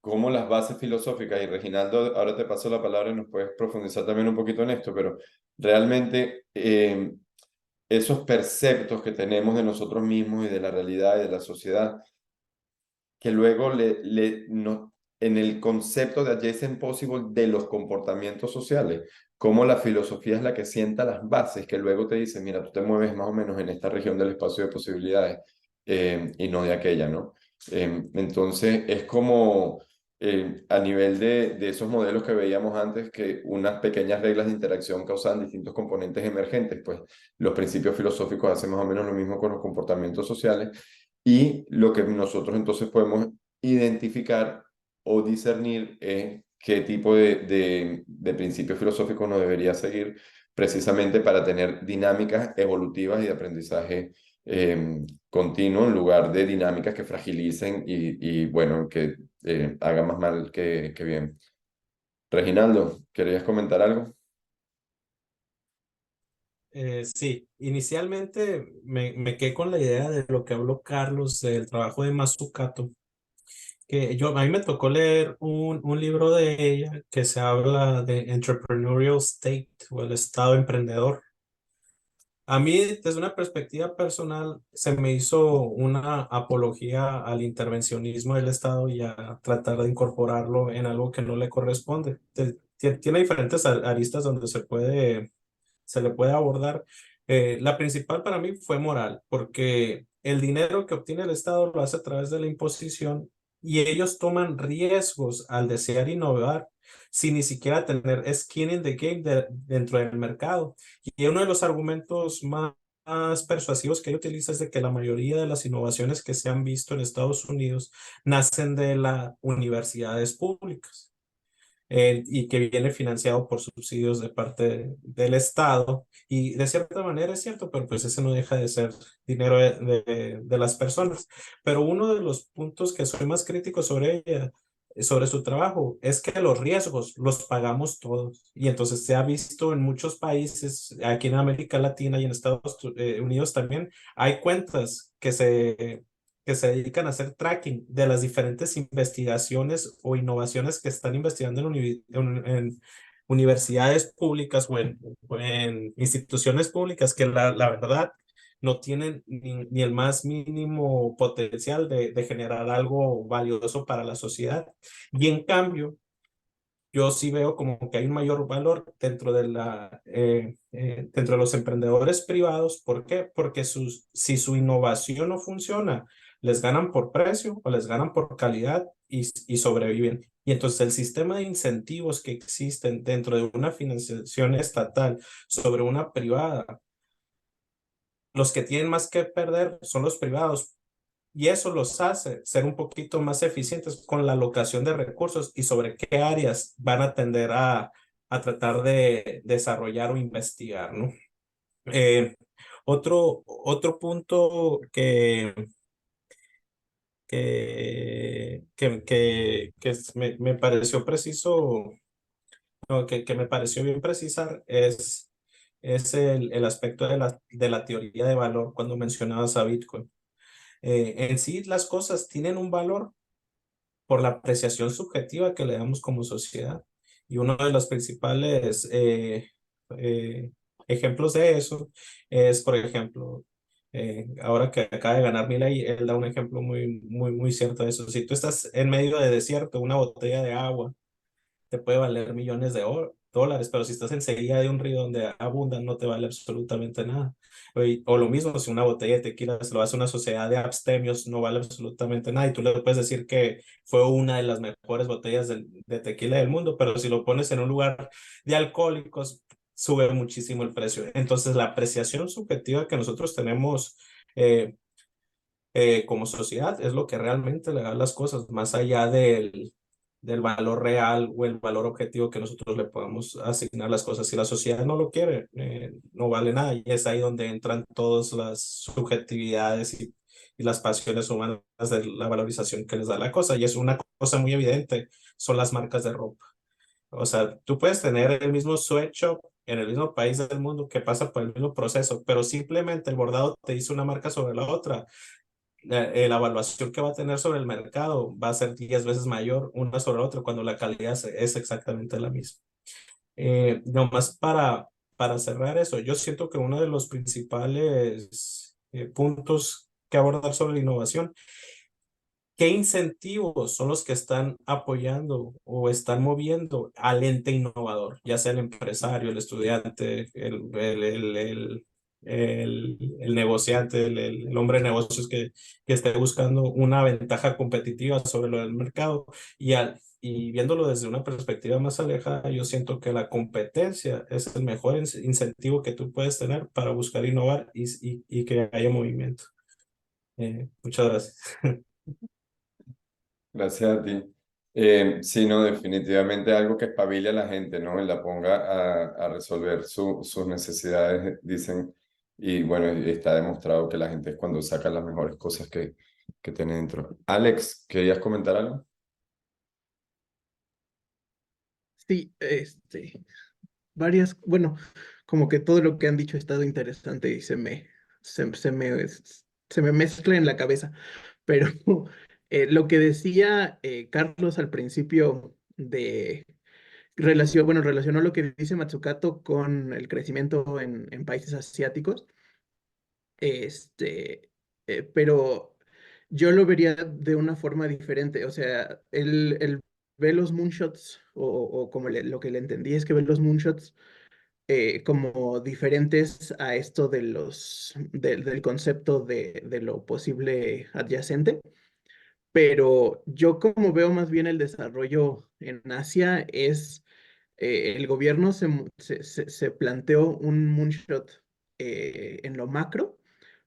cómo las bases filosóficas, y Reginaldo, ahora te paso la palabra y nos puedes profundizar también un poquito en esto, pero realmente esos perceptos que tenemos de nosotros mismos y de la realidad y de la sociedad que luego en el concepto de adjacent possible de los comportamientos sociales, como la filosofía es la que sienta las bases, que luego te dice, mira, tú te mueves más o menos en esta región del espacio de posibilidades y no de aquella, ¿no? Entonces, es como a nivel de esos modelos que veíamos antes, que unas pequeñas reglas de interacción causan distintos componentes emergentes, pues los principios filosóficos hacen más o menos lo mismo con los comportamientos sociales y lo que nosotros entonces podemos identificar o discernir es qué tipo de principios filosóficos nos debería seguir precisamente para tener dinámicas evolutivas y de aprendizaje continuo en lugar de dinámicas que fragilicen bueno, que hagan más mal que bien. Reginaldo, ¿querías comentar algo?
Sí, inicialmente me quedé con la idea de lo que habló Carlos del trabajo de Mazzucato, que a mí me tocó leer un libro de ella que se habla de entrepreneurial state o el estado emprendedor. A mí, desde una perspectiva personal, se me hizo una apología al intervencionismo del Estado y a tratar de incorporarlo en algo que no le corresponde. Tiene diferentes aristas donde se le puede abordar. La principal para mí fue moral, porque el dinero que obtiene el Estado lo hace a través de la imposición y ellos toman riesgos al desear innovar sin ni siquiera tener skin in the game dentro del mercado. Y uno de los argumentos más persuasivos que ella utiliza es de que la mayoría de las innovaciones que se han visto en Estados Unidos nacen de las universidades públicas y que viene financiado por subsidios de parte del Estado. Y de cierta manera es cierto, pero pues ese no deja de ser dinero de las personas. Pero uno de los puntos que soy más crítico sobre ella, sobre su trabajo, es que los riesgos los pagamos todos. Y entonces se ha visto en muchos países, aquí en América Latina y en Estados Unidos también, hay cuentas que se dedican a hacer tracking de las diferentes investigaciones o innovaciones que están investigando en universidades públicas o en instituciones públicas que la verdad no tienen ni el más mínimo potencial de generar algo valioso para la sociedad. Y en cambio, yo sí veo como que hay un mayor valor dentro de los emprendedores privados. ¿Por qué? Porque si su innovación no funciona, les ganan por precio o les ganan por calidad y sobreviven. Y entonces el sistema de incentivos que existen dentro de una financiación estatal sobre una privada, los que tienen más que perder son los privados y eso los hace ser un poquito más eficientes con la alocación de recursos y sobre qué áreas van a tender a tratar de desarrollar o investigar, ¿no? Eh, otro punto que me pareció preciso, no, que me pareció bien precisar es es el aspecto de la teoría de valor cuando mencionabas a Bitcoin. En sí, las cosas tienen un valor por la apreciación subjetiva que le damos como sociedad. Y uno de los principales eh, ejemplos de eso es, por ejemplo, ahora que acaba de ganar Milei, él da un ejemplo muy cierto de eso. Si tú estás en medio de desierto, una botella de agua te puede valer millones de dólares, pero si estás enseguida de un río donde abundan, no te vale absolutamente nada. O lo mismo, si una botella de tequila se lo hace una sociedad de abstemios, no vale absolutamente nada. Y tú le puedes decir que fue una de las mejores botellas de tequila del mundo, pero si lo pones en un lugar de alcohólicos, sube muchísimo el precio. Entonces, la apreciación subjetiva que nosotros tenemos eh, como sociedad es lo que realmente le da las cosas, más allá del valor real o el valor objetivo que nosotros le podamos asignar las cosas. Si la sociedad no lo quiere, no vale nada. Y es ahí donde entran todas las subjetividades y las pasiones humanas de la valorización que les da la cosa. Y es una cosa muy evidente, son las marcas de ropa. O sea, tú puedes tener el mismo sweatshop en el mismo país del mundo que pasa por el mismo proceso, pero simplemente el bordado te dice una marca sobre la otra, la evaluación que va a tener sobre el mercado va a ser 10 veces mayor una sobre la otra cuando la calidad es exactamente la misma. Nomás para cerrar eso, yo siento que uno de los principales puntos que abordar sobre la innovación, ¿qué incentivos son los que están apoyando o están moviendo al ente innovador, ya sea el empresario, el estudiante, el negociante, el hombre de negocios que esté buscando una ventaja competitiva sobre lo del mercado? Y viéndolo desde una perspectiva más alejada, yo siento que la competencia es el mejor incentivo que tú puedes tener para buscar innovar y que haya movimiento. Muchas gracias.
Gracias a ti. Sí, no, definitivamente algo que espabile a la gente, ¿no? Y la ponga a resolver sus necesidades, dicen. Y bueno, está demostrado que la gente es cuando saca las mejores cosas que tiene dentro. Alex, ¿querías comentar algo?
Sí, varias, bueno, como que todo lo que han dicho ha estado interesante y se me mezcla en la cabeza, pero lo que decía Carlos al principio de relación, bueno, relacionó lo que dice Matsukato con el crecimiento en países asiáticos, este, pero yo lo vería de una forma diferente, o sea, él ve los moonshots, o como lo que le entendí es que ve los moonshots como diferentes a esto del concepto de lo posible adyacente, pero yo como veo más bien el desarrollo en Asia es el gobierno se planteó un moonshot en lo macro,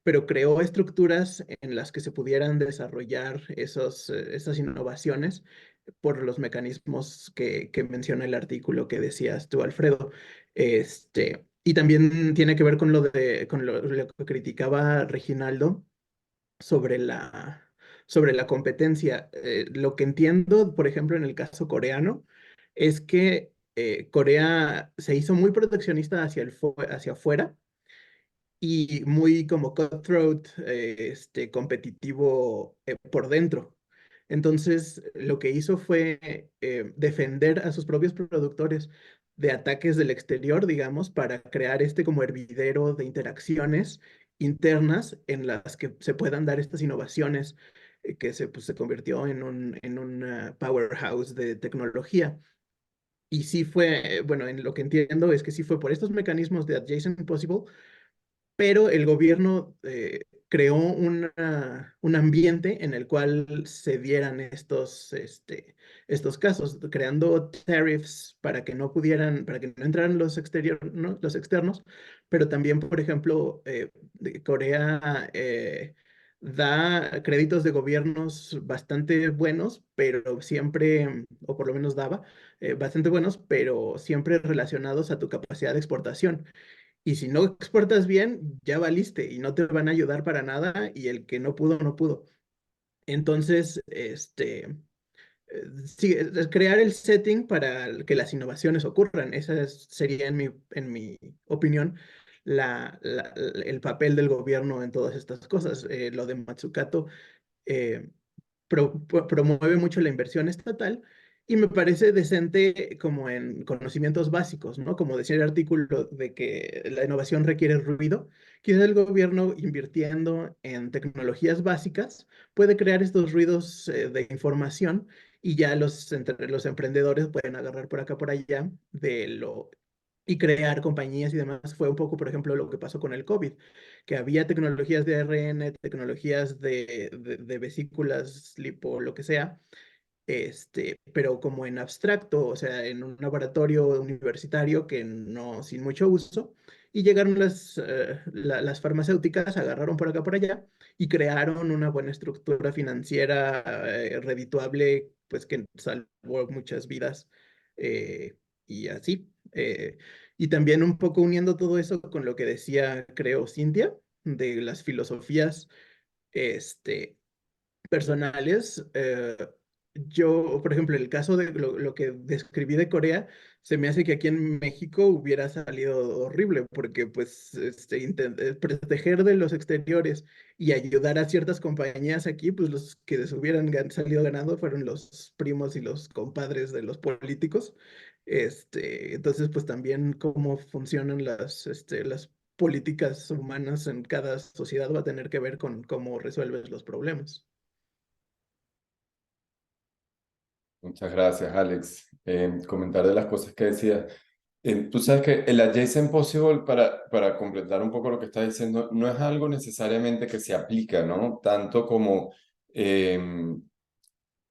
pero creó estructuras en las que se pudieran desarrollar esas innovaciones por los mecanismos que menciona el artículo que decías tú, Alfredo. Y también tiene que ver con con lo que criticaba Reginaldo sobre sobre la competencia. Lo que entiendo, por ejemplo, en el caso coreano, es que Corea se hizo muy proteccionista hacia afuera y muy como cutthroat, competitivo por dentro. Entonces, lo que hizo fue defender a sus propios productores de ataques del exterior, digamos, para crear este como hervidero de interacciones internas en las que se puedan dar estas innovaciones que pues, se convirtió en un powerhouse de tecnología. Y sí fue, bueno, en lo que entiendo es que sí fue por estos mecanismos de Adjacent Possible, pero el gobierno creó un ambiente en el cual se dieran estos casos, creando tariffs para que no pudieran, para que no entraran ¿no? Los externos, pero también, por ejemplo, Corea da créditos de gobiernos bastante buenos, pero siempre, o por lo menos daba, bastante buenos, pero siempre relacionados a tu capacidad de exportación. Y si no exportas bien, ya valiste y no te van a ayudar para nada y el que no pudo, no pudo. Entonces, Sí, crear el setting para que las innovaciones ocurran. Sería, en mi opinión, el papel del gobierno en todas estas cosas. Lo de Matsukato eh, promueve mucho la inversión estatal y me parece decente como en conocimientos básicos, ¿no? Como decía el artículo de que la innovación requiere ruido, quizás el gobierno invirtiendo en tecnologías básicas puede crear estos ruidos de información y ya entre los emprendedores pueden agarrar por acá, por allá y crear compañías y demás. Fue un poco, por ejemplo, lo que pasó con el COVID, que había tecnologías de ARN, tecnologías de vesículas, lipo, lo que sea, pero como en abstracto, o sea, en un laboratorio universitario que no, sin mucho uso, y llegaron las farmacéuticas, agarraron por acá, por allá, y crearon una buena estructura financiera redituable, pues que salvó muchas vidas, y así. Y también un poco uniendo todo eso con lo que decía, creo, Cintia, de las filosofías, este, personales. Yo, por ejemplo, el caso de lo que describí de Corea, se me hace que aquí en México hubiera salido horrible, porque pues proteger de los exteriores y ayudar a ciertas compañías aquí, pues los que hubieran salido ganando fueron los primos y los compadres de los políticos. Entonces, pues también cómo funcionan las políticas humanas en cada sociedad va a tener que ver con cómo resuelves los problemas.
Muchas gracias, Alex. Comentar de las cosas que decías. Tú sabes que el Adjacent Possible, para completar un poco lo que estás diciendo, no es algo necesariamente que se aplica, ¿no? Tanto como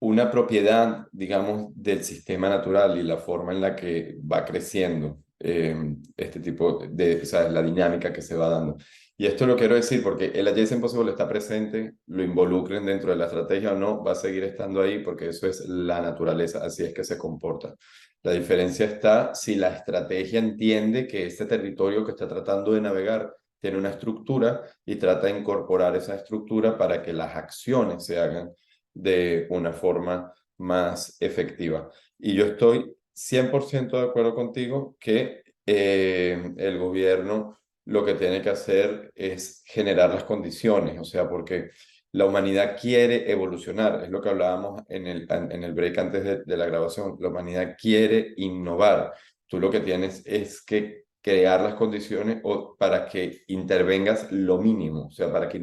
una propiedad, digamos, del sistema natural y la forma en la que va creciendo este tipo de, o sea, la dinámica que se va dando. Y esto lo quiero decir porque el Adjacent Possible está presente, lo involucren dentro de la estrategia o no, va a seguir estando ahí porque eso es la naturaleza, así es que se comporta. La diferencia está si la estrategia entiende que este territorio que está tratando de navegar tiene una estructura y trata de incorporar esa estructura para que las acciones se hagan de una forma más efectiva. Y yo estoy 100% de acuerdo contigo que el gobierno lo que tiene que hacer es generar las condiciones, o sea, porque la humanidad quiere evolucionar, es lo que hablábamos en el break antes de la grabación, la humanidad quiere innovar. Tú lo que tienes es que crear las condiciones para que intervengas lo mínimo, o sea, para que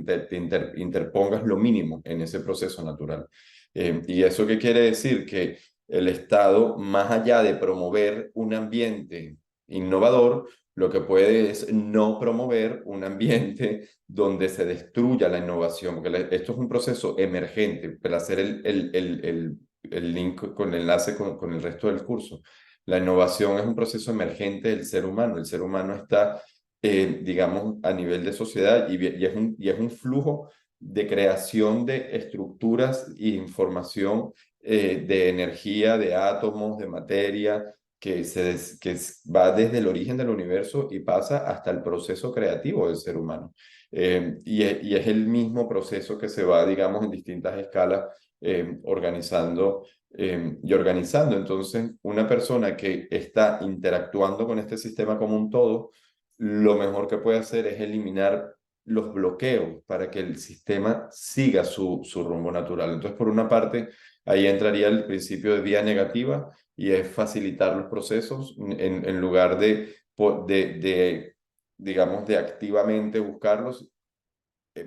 interpongas lo mínimo en ese proceso natural. ¿Y eso qué quiere decir? Que el Estado, más allá de promover un ambiente innovador, lo que puede es no promover un ambiente donde se destruya la innovación, porque esto es un proceso emergente, para hacer el link con el enlace con el resto del curso. La innovación es un proceso emergente del ser humano. El ser humano está, digamos, a nivel de sociedad y es un flujo de creación de estructuras e información de energía, de átomos, de materia, va desde el origen del universo y pasa hasta el proceso creativo del ser humano. Y es el mismo proceso que se va, digamos, en distintas escalas organizando y organizando. Entonces, una persona que está interactuando con este sistema como un todo, lo mejor que puede hacer es eliminar los bloqueos para que el sistema siga su rumbo natural. Entonces, por una parte, ahí entraría el principio de vía negativa y es facilitar los procesos en lugar digamos, de activamente buscarlos.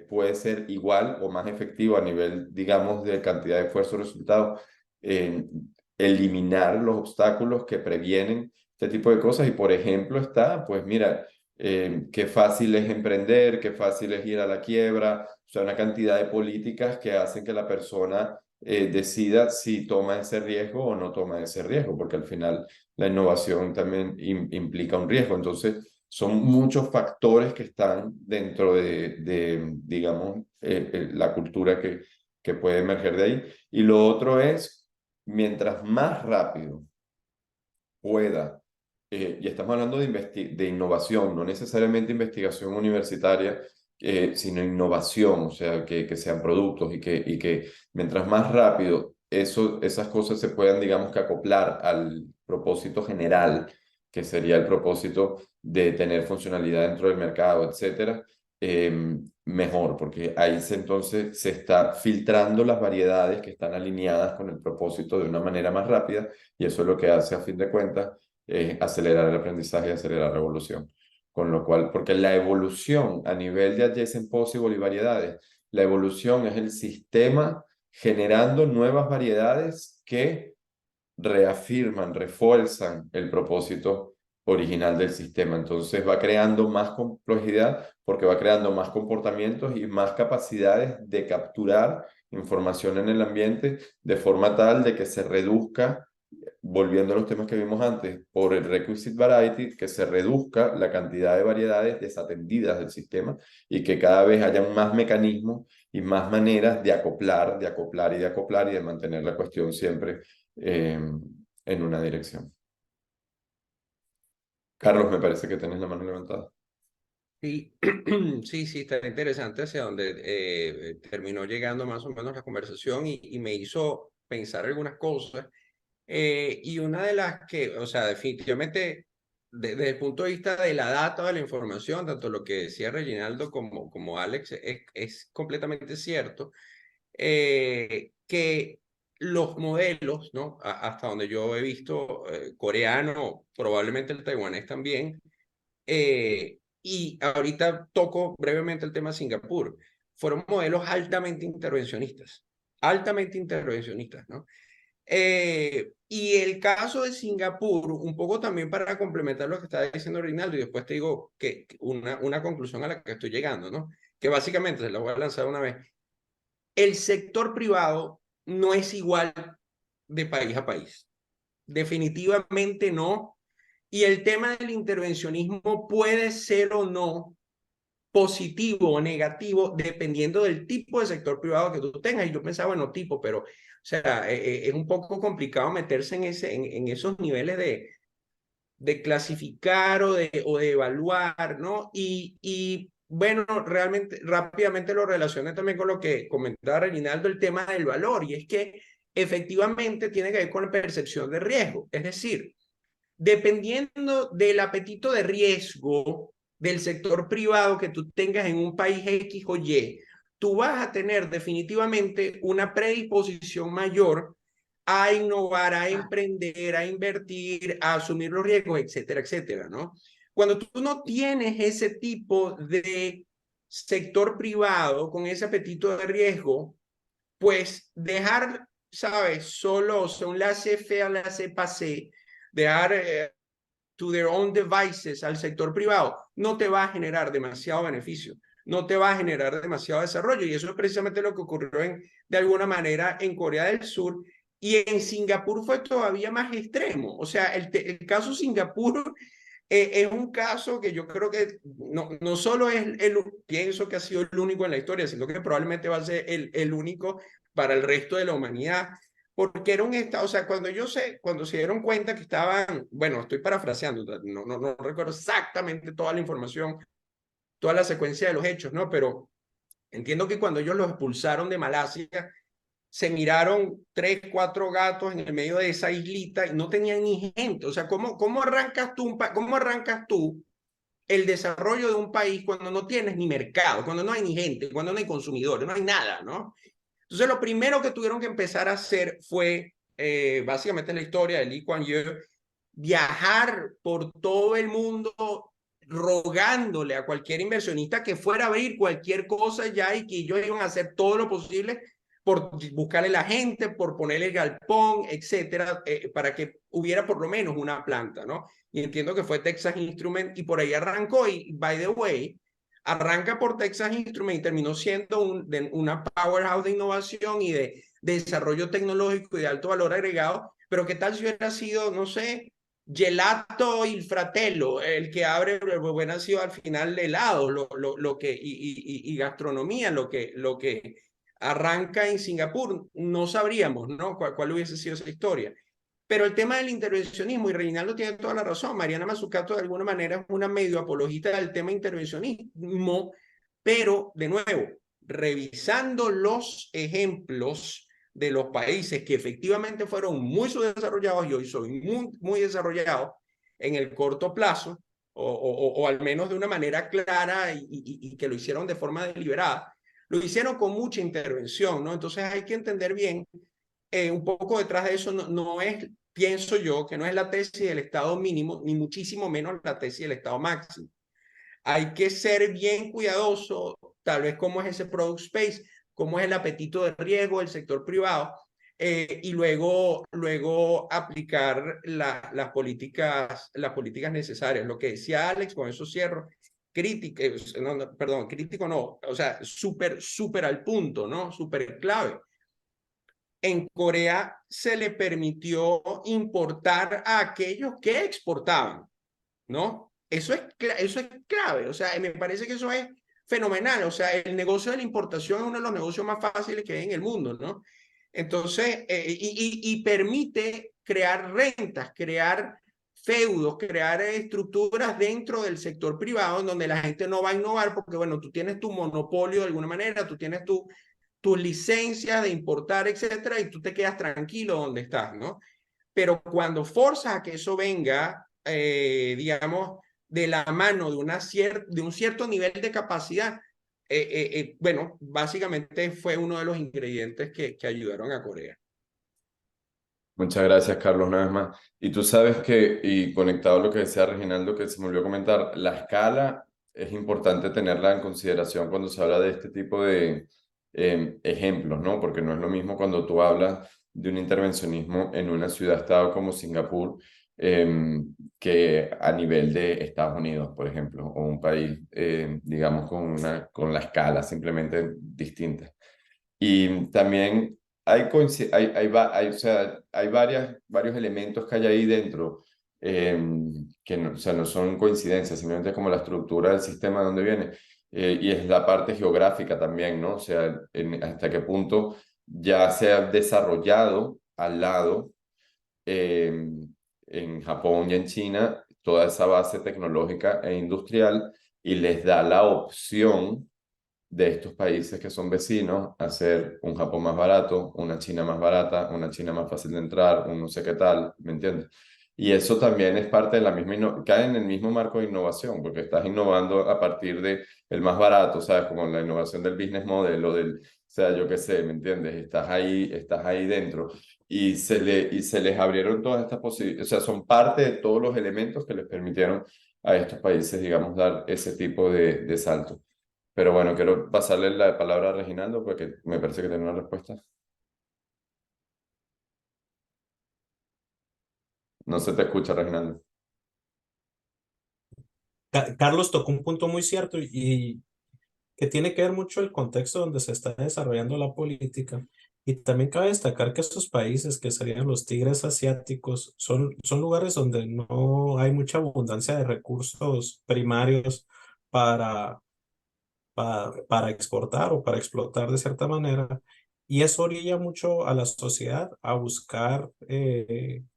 Puede ser igual o más efectivo a nivel, digamos, de cantidad de esfuerzo resultado, eliminar los obstáculos que previenen este tipo de cosas. Y por ejemplo está, pues mira, qué fácil es emprender, qué fácil es ir a la quiebra, o sea, una cantidad de políticas que hacen que la persona decida si toma ese riesgo o no toma ese riesgo, porque al final la innovación también implica un riesgo. Entonces, son muchos factores que están dentro digamos, la cultura que puede emerger de ahí. Y lo otro es, mientras más rápido pueda, y estamos hablando de innovación, no necesariamente investigación universitaria, sino innovación, o sea, que sean productos y que mientras más rápido esas cosas se puedan, digamos, que acoplar al propósito general, que sería el propósito de tener funcionalidad dentro del mercado, etcétera, mejor, porque ahí entonces se está filtrando las variedades que están alineadas con el propósito de una manera más rápida, y eso es lo que hace, a fin de cuentas, acelerar el aprendizaje y acelerar la evolución. Con lo cual, porque la evolución a nivel de adjacent possible y variedades, la evolución es el sistema generando nuevas variedades que reafirman, refuerzan el propósito original del sistema. Entonces va creando más complejidad porque va creando más comportamientos y más capacidades de capturar información en el ambiente de forma tal de que se reduzca, volviendo a los temas que vimos antes, por el requisite variety, que se reduzca la cantidad de variedades desatendidas del sistema y que cada vez haya más mecanismos y más maneras de acoplar y de acoplar y de mantener la cuestión siempre en una dirección. Carlos, me parece que tenés la mano levantada.
Sí, sí, está interesante hacia donde terminó llegando más o menos la conversación y me hizo pensar algunas cosas. Y una de las que, o sea, definitivamente, desde el punto de vista de la data, de la información, tanto lo que decía Reginaldo como Alex, es completamente cierto, que los modelos, ¿no? Hasta donde yo he visto coreano, probablemente el taiwanés también, y ahorita toco brevemente el tema de Singapur, fueron modelos altamente intervencionistas, ¿no? Y el caso de Singapur, un poco también para complementar lo que estaba diciendo Reinaldo, y después te digo que una conclusión a la que estoy llegando, ¿no? Que básicamente, se la voy a lanzar una vez, el sector privado no es igual de país a país. Definitivamente no. Y el tema del intervencionismo puede ser o no positivo o negativo dependiendo del tipo de sector privado que tú tengas. Y yo pensaba, bueno, tipo, pero, o sea, es un poco complicado meterse en esos niveles de clasificar o de evaluar, ¿no? Y bueno, realmente rápidamente lo relacioné también con lo que comentaba Reginaldo, el tema del valor, y es que efectivamente tiene que ver con la percepción de riesgo. Es decir, dependiendo del apetito de riesgo del sector privado que tú tengas en un país X o Y, tú vas a tener definitivamente una predisposición mayor a innovar, a emprender, a invertir, a asumir los riesgos, etcétera, etcétera, ¿no? Cuando tú no tienes ese tipo de sector privado con ese apetito de riesgo, pues dejar, ¿sabes? Solo, o sea, un laissez-faire, laissez-passer, dejar to their own devices al sector privado, no te va a generar demasiado beneficio, no te va a generar demasiado desarrollo. Y eso es precisamente lo que ocurrió de alguna manera en Corea del Sur. Y en Singapur fue todavía más extremo. O sea, el caso Singapur es un caso que yo creo que no solo pienso que ha sido el único en la historia, sino que probablemente va a ser el único para el resto de la humanidad, porque era un estado, o sea, cuando se dieron cuenta que estaban, bueno, estoy parafraseando, no recuerdo exactamente toda la información, toda la secuencia de los hechos, ¿no? Pero entiendo que cuando ellos los expulsaron de Malasia, se miraron 3, 4 gatos en el medio de esa islita y no tenían ni gente. O sea, ¿cómo arrancas tú el desarrollo de un país cuando no tienes ni mercado, cuando no hay ni gente, cuando no hay consumidores, no hay nada, ¿no? Entonces, lo primero que tuvieron que empezar a hacer fue, básicamente en la historia de Lee Kuan Yew, viajar por todo el mundo rogándole a cualquier inversionista que fuera a abrir cualquier cosa ya y que ellos iban a hacer todo lo posible por buscarle la gente, por ponerle el galpón, etcétera, para que hubiera por lo menos una planta, ¿no? Y entiendo que fue Texas Instruments y por ahí arrancó y, by the way, arranca por Texas Instruments y terminó siendo una powerhouse de innovación y de desarrollo tecnológico y de alto valor agregado, pero ¿qué tal si hubiera sido, no sé, Gelato Il Fratello, el que abre, hubiera sido al final helado, y gastronomía, lo que arranca en Singapur? No sabríamos, ¿no? ¿Cuál hubiese sido esa historia? Pero el tema del intervencionismo, y Reinaldo tiene toda la razón, Mariana Mazzucato de alguna manera es una medio apologista del tema intervencionismo, pero de nuevo, revisando los ejemplos de los países que efectivamente fueron muy subdesarrollados y hoy son muy desarrollados en el corto plazo, o al menos de una manera clara y que lo hicieron de forma deliberada, lo hicieron con mucha intervención, ¿no? Entonces hay que entender bien, un poco detrás de eso no es, pienso yo, que no es la tesis del Estado mínimo, ni muchísimo menos la tesis del Estado máximo. Hay que ser bien cuidadoso, tal vez cómo es ese product space, cómo es el apetito de riesgo del sector privado, y luego aplicar las políticas necesarias. Lo que decía Alex, con eso cierro, crítico no, o sea, súper al punto, ¿no? Súper clave. En Corea se le permitió importar a aquellos que exportaban, ¿no? Eso es clave, o sea, me parece que eso es fenomenal, o sea, el negocio de la importación es uno de los negocios más fáciles que hay en el mundo, ¿no? Entonces, y permite crear rentas, crear feudos, crear estructuras dentro del sector privado en donde la gente no va a innovar porque, bueno, tú tienes tu monopolio de alguna manera, tú tienes tus licencias de importar, etcétera, y tú te quedas tranquilo donde estás, ¿no? Pero cuando forzas a que eso venga, digamos, de la mano de un cierto nivel de capacidad, bueno, básicamente fue uno de los ingredientes que ayudaron a Corea.
Muchas gracias, Carlos, una vez más. Y tú sabes que, y conectado a lo que decía Reginaldo, que se me olvidó comentar, la escala es importante tenerla en consideración cuando se habla de este tipo de ejemplos, ¿no? Porque no es lo mismo cuando tú hablas de un intervencionismo en una ciudad-estado como Singapur, que a nivel de Estados Unidos, por ejemplo, o un país, digamos, con la escala simplemente distinta. Y también o sea, hay varios elementos que hay ahí dentro, que no, o sea, no son coincidencias, simplemente como la estructura del sistema de donde viene. Y es la parte geográfica también, ¿no? O sea, hasta qué punto ya se ha desarrollado al lado, eh, en Japón y en China, toda esa base tecnológica e industrial y les da la opción de estos países que son vecinos, hacer un Japón más barato, una China más barata, una China más fácil de entrar, un no sé qué tal, ¿me entiendes? Y eso también es parte de la misma, cae en el mismo marco de innovación, porque estás innovando a partir de el más barato, ¿sabes? Como la innovación del business model o del, o sea, yo qué sé, ¿me entiendes? Estás ahí dentro. Y se les abrieron todas estas posibilidades, o sea, son parte de todos los elementos que les permitieron a estos países, digamos, dar ese tipo de salto. Pero bueno, quiero pasarle la palabra a Reginaldo porque me parece que tiene una respuesta. No se te escucha, Reginaldo.
Carlos tocó un punto muy cierto y que tiene que ver mucho el contexto donde se está desarrollando la política. Y también cabe destacar que estos países que serían los tigres asiáticos son lugares donde no hay mucha abundancia de recursos primarios para, para exportar o para explotar de cierta manera. Y eso orilla mucho a la sociedad a buscar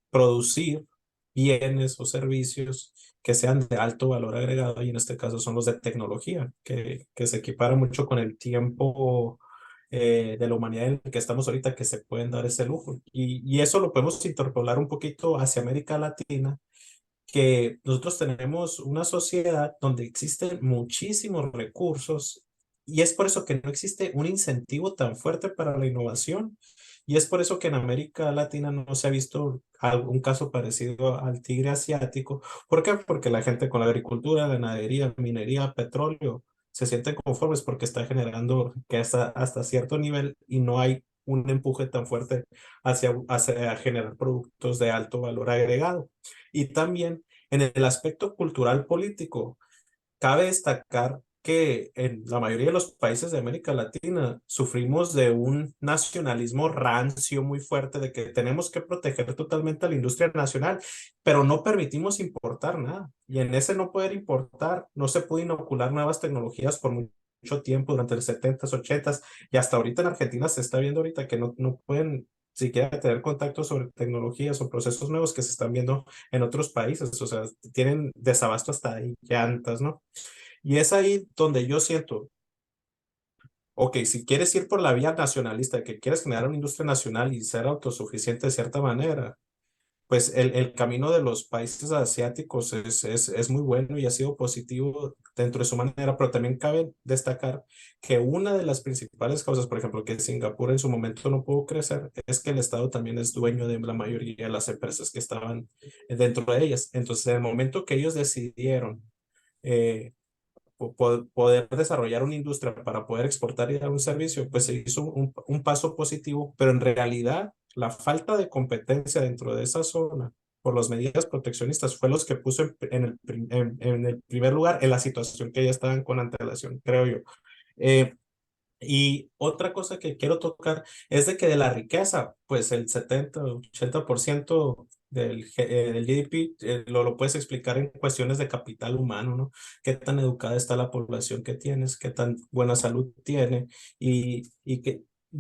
producir bienes o servicios que sean de alto valor agregado, y en este caso son los de tecnología, que se equipara mucho con el tiempo de la humanidad en el que estamos ahorita, que se pueden dar ese lujo. Y eso lo podemos interpolar un poquito hacia América Latina, que nosotros tenemos una sociedad donde existen muchísimos recursos y es por eso que no existe un incentivo tan fuerte para la innovación, y es por eso que en América Latina no se ha visto algún caso parecido al tigre asiático. ¿Por qué? Porque la gente con la agricultura, ganadería, minería, petróleo se sienten conformes porque está generando que hasta cierto nivel y no hay un empuje tan fuerte hacia generar productos de alto valor agregado. Y también en el aspecto cultural político, cabe destacar que en la mayoría de los países de América Latina sufrimos de un nacionalismo rancio muy fuerte, de que tenemos que proteger totalmente a la industria nacional, pero no permitimos importar nada. Y en ese no poder importar, no se puede inocular nuevas tecnologías por mucho tiempo, durante los 70s, 80s, y hasta ahorita en Argentina se está viendo ahorita que no pueden siquiera tener contacto sobre tecnologías o procesos nuevos que se están viendo en otros países. O sea, tienen desabasto hasta de llantas, ¿no? Y es ahí donde yo siento ok, si quieres ir por la vía nacionalista, que quieres generar una industria nacional y ser autosuficiente de cierta manera, pues el camino de los países asiáticos es muy bueno y ha sido positivo dentro de su manera, pero también cabe destacar que una de las principales causas, por ejemplo, que Singapur en su momento no pudo crecer, es que el Estado también es dueño de la mayoría de las empresas que estaban dentro de ellas. Entonces, en el momento que ellos decidieron eh, poder desarrollar una industria para poder exportar y dar un servicio, pues se hizo un paso positivo, pero en realidad la falta de competencia dentro de esa zona por las medidas proteccionistas fue los que puso en el primer lugar en la situación que ya estaban con antelación, creo yo. Eh, y otra cosa que quiero tocar es de que de la riqueza, pues el 70-80% del GDP lo puedes explicar en cuestiones de capital humano, ¿no? Qué tan educada está la población que tienes, qué tan buena salud tiene y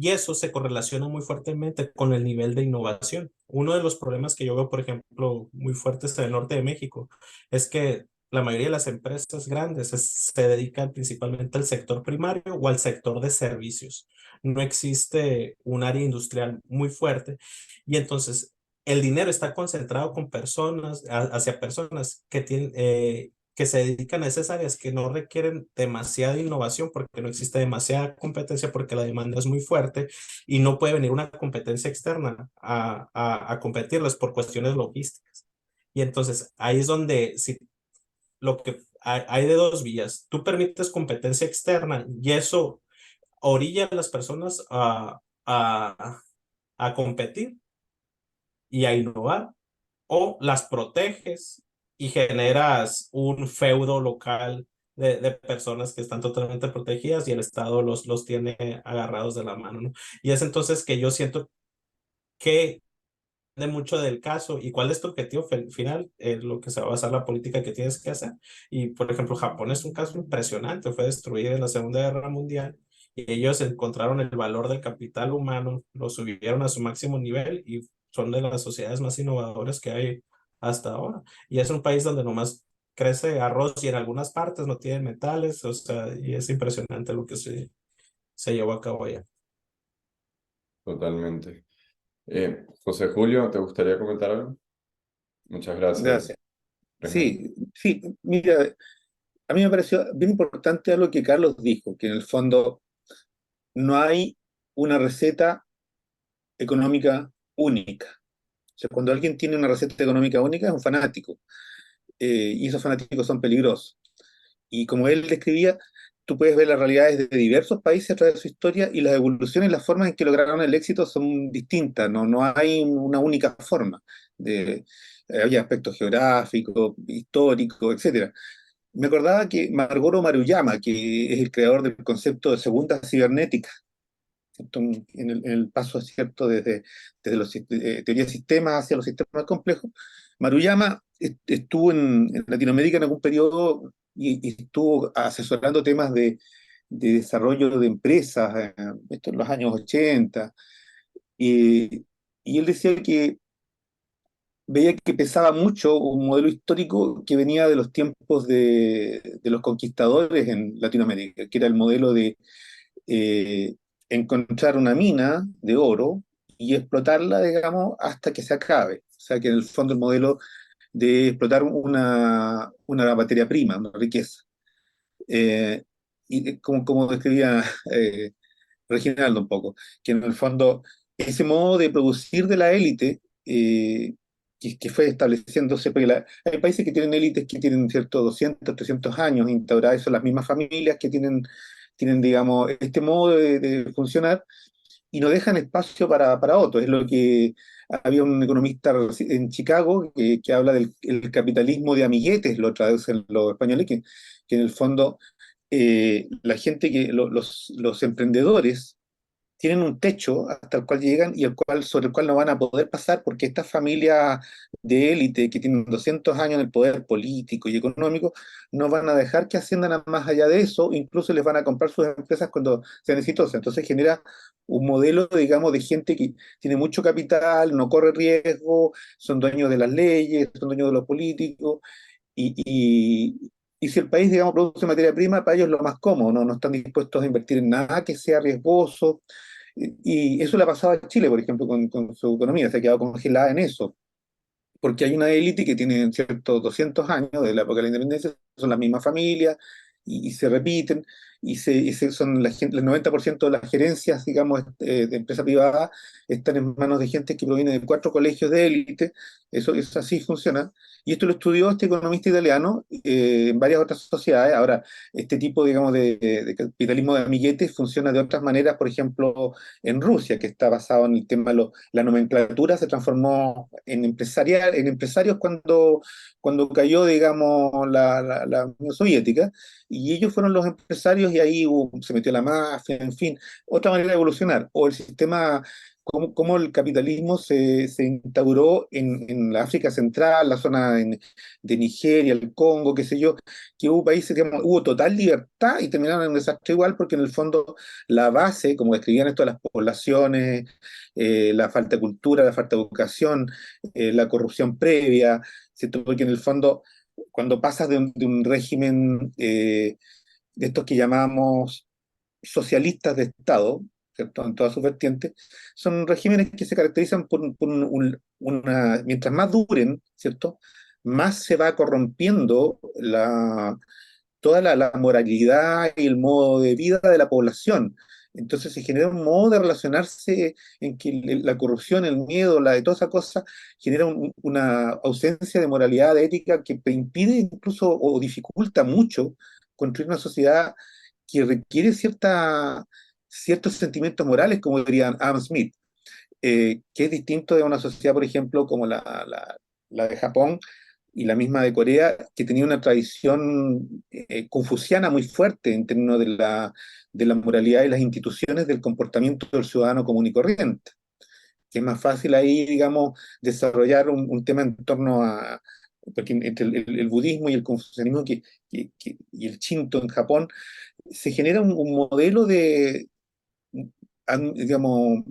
eso se correlaciona muy fuertemente con el nivel de innovación. Uno de los problemas que yo veo, por ejemplo, muy fuertes en el norte de México es que la mayoría de las empresas grandes se dedican principalmente al sector primario o al sector de servicios. No existe un área industrial muy fuerte y entonces el dinero está concentrado con personas, hacia personas que tienen, que se dedican a esas áreas que no requieren demasiada innovación porque no existe demasiada competencia porque la demanda es muy fuerte y no puede venir una competencia externa a competirles por cuestiones logísticas. Y entonces ahí es donde si lo que hay de dos vías. Tú permites competencia externa y eso orilla a las personas a competir y a innovar, o las proteges y generas un feudo local de personas que están totalmente protegidas y el Estado los tiene agarrados de la mano, ¿no? Y es entonces que yo siento que de mucho del caso y cuál es tu objetivo final, lo que se va a basar la política que tienes que hacer. Y, por ejemplo, Japón es un caso impresionante, fue destruido en la Segunda Guerra Mundial y ellos encontraron el valor del capital humano, lo subieron a su máximo nivel y son de las sociedades más innovadoras que hay hasta ahora. Y es un país donde nomás crece arroz y en algunas partes no tiene metales, o sea, y es impresionante lo que se llevó a cabo allá.
Totalmente. José Julio, ¿te gustaría comentar algo? Muchas gracias,
Gracias.
Reginaldo.
Sí, sí, mira, a mí me pareció bien importante algo que Carlos dijo, que en el fondo no hay una receta económica única. O sea, cuando alguien tiene una receta económica única es un fanático, y esos fanáticos son peligrosos. Y como él describía, tú puedes ver las realidades de diversos países a través de su historia y las evoluciones, las formas en que lograron el éxito son distintas, no hay una única forma. Hay aspectos geográficos, históricos, etcétera. Me acordaba que Margoro Maruyama, que es el creador del concepto de segunda cibernética, ¿cierto? En el paso, ¿cierto? Desde los teoría de sistemas hacia los sistemas complejos, Maruyama estuvo en Latinoamérica en algún periodo y estuvo asesorando temas de desarrollo de empresas, esto en los años 80, y él decía que veía que pesaba mucho un modelo histórico que venía de los tiempos de los conquistadores en Latinoamérica, que era el modelo de eh, encontrar una mina de oro y explotarla, digamos, hasta que se acabe. O sea, que en el fondo el modelo de explotar una materia prima, una riqueza. Eh, y como describía Reginaldo un poco, que en el fondo ese modo de producir de la élite, que fue estableciéndose, porque hay países que tienen élites que tienen, cierto, 200, 300 años instauradas, y son las mismas familias que tienen, digamos, este modo de funcionar y no dejan espacio para otros. Es lo que había un economista en Chicago que habla del el capitalismo de amiguetes, lo traducen los españoles, que en el fondo la gente los emprendedores tienen un techo hasta el cual llegan y sobre el cual no van a poder pasar porque estas familias de élite que tienen 200 años en el poder político y económico no van a dejar que asciendan a más allá de eso, incluso les van a comprar sus empresas cuando sean exitosas. Entonces genera un modelo, digamos, de gente que tiene mucho capital, no corre riesgo, son dueños de las leyes, son dueños de los políticos y, Y si el país, digamos, produce materia prima, para ellos es lo más cómodo, ¿no? No están dispuestos a invertir en nada que sea riesgoso. Y eso le ha pasado a Chile, por ejemplo, con su economía, se ha quedado congelada en eso, porque hay una élite que tiene ciertos 200 años de la época de la independencia, son las mismas familias y se repiten, son el 90% de las gerencias, digamos, de empresa privada están en manos de gente que proviene de 4 colegios de élite, eso así funciona. Y esto lo estudió este economista italiano en varias otras sociedades. Ahora, este tipo, digamos, de capitalismo de amiguetes funciona de otras maneras, por ejemplo, en Rusia, que está basado en el tema de la nomenclatura, se transformó en empresarios cuando cayó, digamos, la Unión Soviética, y ellos fueron los empresarios y ahí se metió la mafia, en fin, otra manera de evolucionar, o el sistema, cómo el capitalismo se instauró en la África Central, la zona de Nigeria, el Congo, qué sé yo, que hubo países, digamos, hubo total libertad y terminaron en un desastre igual, porque en el fondo la base, como describían esto, de las poblaciones, la falta de cultura, la falta de educación, la corrupción previa, ¿cierto? Porque en el fondo, cuando pasas de un régimen de estos que llamamos socialistas de Estado, ¿cierto? En todas sus vertientes, son regímenes que se caracterizan por mientras más duren, ¿cierto? Más se va corrompiendo toda la moralidad y el modo de vida de la población. Entonces se genera un modo de relacionarse en que la corrupción, el miedo, la de toda esa cosa, genera una ausencia de moralidad, de ética, que impide incluso o dificulta mucho construir una sociedad que requiere ciertos sentimientos morales, como dirían Adam Smith, que es distinto de una sociedad, por ejemplo, como la de Japón y la misma de Corea, que tenía una tradición confuciana muy fuerte en términos de la moralidad y las instituciones del comportamiento del ciudadano común y corriente, que es más fácil ahí, digamos, desarrollar un tema en torno a, porque entre el budismo y el confucianismo y el Shinto en Japón, se genera un modelo digamos,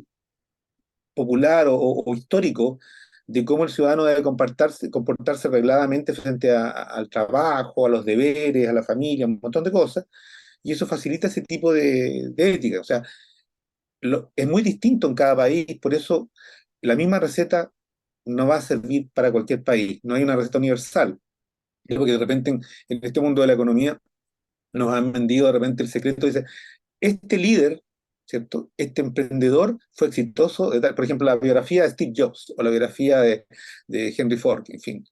popular o histórico de cómo el ciudadano debe comportarse regladamente frente al trabajo, a los deberes, a la familia, un montón de cosas, y eso facilita ese tipo de ética. O sea, es muy distinto en cada país, por eso la misma receta no va a servir para cualquier país, no hay una receta universal. Es porque de repente en este mundo de la economía nos han vendido de repente el secreto, dice, este líder, ¿cierto? Este emprendedor fue exitoso, por ejemplo, la biografía de Steve Jobs o la biografía de Henry Ford, en fin.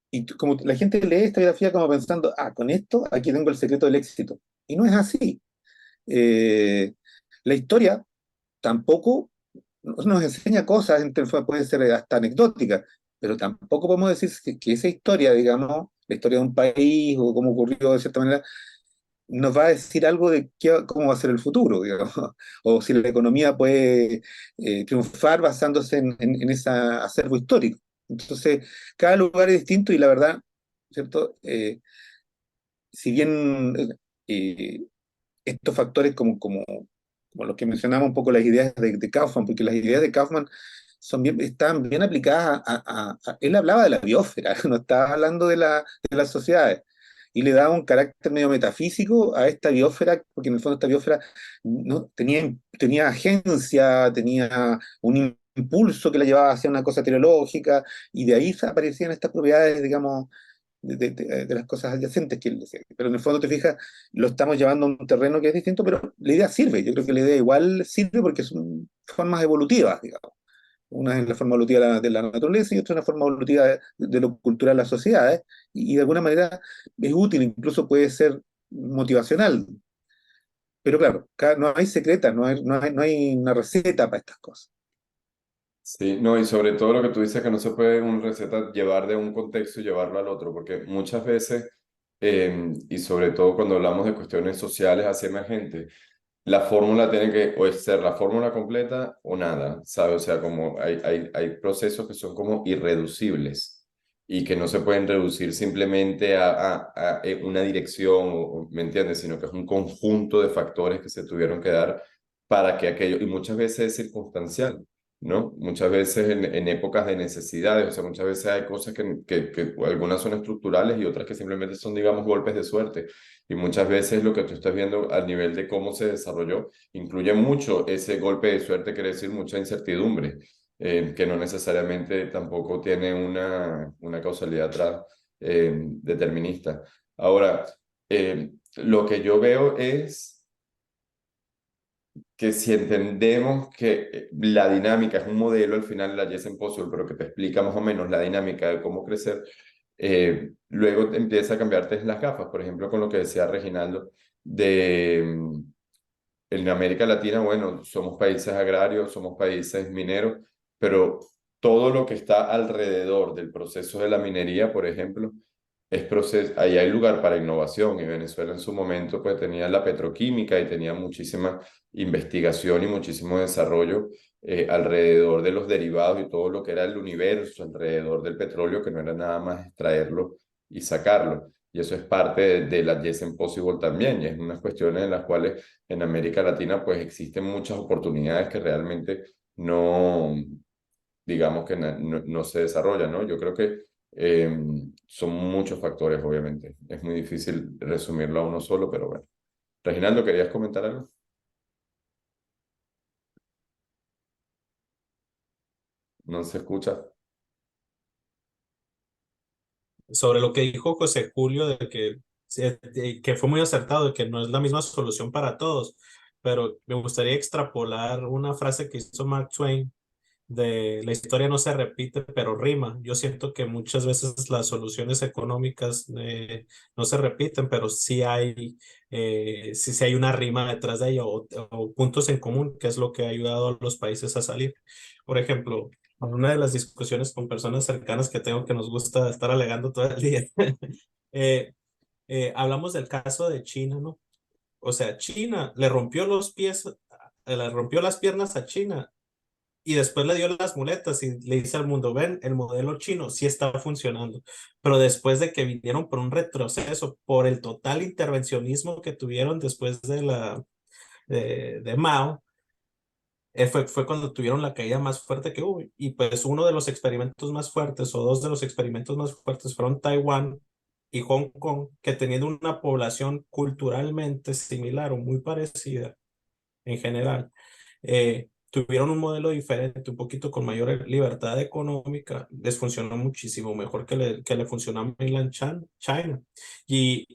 Y como la gente lee esta biografía como pensando, con esto aquí tengo el secreto del éxito. Y no es así. Eh, la historia tampoco nos enseña cosas, puede ser hasta anecdóticas, pero tampoco podemos decir que esa historia, digamos, la historia de un país o cómo ocurrió de cierta manera, nos va a decir algo de cómo va a ser el futuro, digamos, o si la economía puede triunfar basándose en ese acervo histórico. Entonces, cada lugar es distinto y la verdad, ¿cierto? Si bien eh, estos factores como los que mencionamos un poco las ideas de Kaufman, porque las ideas de Kaufman están bien aplicadas él hablaba de la biosfera, no estaba hablando de las sociedades, y le daba un carácter medio metafísico a esta biosfera, porque en el fondo esta biosfera no, tenía agencia, tenía un impulso que la llevaba hacia una cosa teleológica, y de ahí aparecían estas propiedades, digamos, de las cosas adyacentes que él decía. Pero en el fondo, te fijas, lo estamos llevando a un terreno que es distinto, pero la idea sirve. Yo creo que la idea igual sirve porque son formas evolutivas, digamos. Una es la forma evolutiva de la naturaleza y otra es la forma evolutiva de lo cultural de las sociedades. Y de alguna manera es útil, incluso puede ser motivacional. Pero claro, no hay secreta, no hay una receta para estas cosas.
Sí, no, y sobre todo lo que tú dices que no se puede una receta llevar de un contexto y llevarlo al otro, porque muchas veces, y sobre todo cuando hablamos de cuestiones sociales así emergentes, la fórmula tiene que o es ser la fórmula completa o nada, ¿sabes? O sea, como hay procesos que son como irreducibles y que no se pueden reducir simplemente a una dirección, ¿me entiendes? Sino que es un conjunto de factores que se tuvieron que dar para que aquello, y muchas veces es circunstancial. ¿no? Muchas veces en épocas de necesidades, o sea, muchas veces hay cosas que algunas son estructurales y otras que simplemente son, digamos, golpes de suerte. Y muchas veces lo que tú estás viendo al nivel de cómo se desarrolló incluye mucho ese golpe de suerte, quiere decir mucha incertidumbre, que no necesariamente tampoco tiene una causalidad atrás determinista. Ahora, lo que yo veo es que si entendemos que la dinámica es un modelo, al final la Yes Impossible, pero que te explica más o menos la dinámica de cómo crecer, luego te empieza a cambiarte las gafas, por ejemplo, con lo que decía Reginaldo, en América Latina, bueno, somos países agrarios, somos países mineros, pero todo lo que está alrededor del proceso de la minería, por ejemplo, ahí hay lugar para innovación y Venezuela en su momento pues tenía la petroquímica y tenía muchísima investigación y muchísimo desarrollo alrededor de los derivados y todo lo que era el universo alrededor del petróleo, que no era nada más extraerlo y sacarlo. Y eso es parte de la Yes Impossible también, y es unas cuestiones en las cuales en América Latina pues existen muchas oportunidades que realmente no, digamos que no se desarrollan, ¿no? Yo creo que son muchos factores, obviamente. Es muy difícil resumirlo a uno solo, pero bueno. Reginaldo, ¿querías comentar algo? No se escucha.
Sobre lo que dijo José Julio de que fue muy acertado, de que no es la misma solución para todos, pero me gustaría extrapolar una frase que hizo Mark Twain de la historia no se repite, pero rima. Yo siento que muchas veces las soluciones económicas no se repiten, pero sí hay una rima detrás de ella o puntos en común, que es lo que ha ayudado a los países a salir. Por ejemplo, en una de las discusiones con personas cercanas que tengo que nos gusta estar alegando todo el día, eh, hablamos del caso de China, ¿no? O sea, China le rompió los pies, le rompió las piernas a China y después le dio las muletas y le dice al mundo, ven, el modelo chino sí está funcionando. Pero después de que vinieron por un retroceso, por el total intervencionismo que tuvieron después de Mao, fue cuando tuvieron la caída más fuerte que hubo. Y pues uno de los experimentos más fuertes o dos de los experimentos más fuertes fueron Taiwán y Hong Kong, que teniendo una población culturalmente similar o muy parecida en general, tuvieron un modelo diferente, un poquito con mayor libertad económica, les funcionó muchísimo mejor que le funcionó a Mainland China. Y,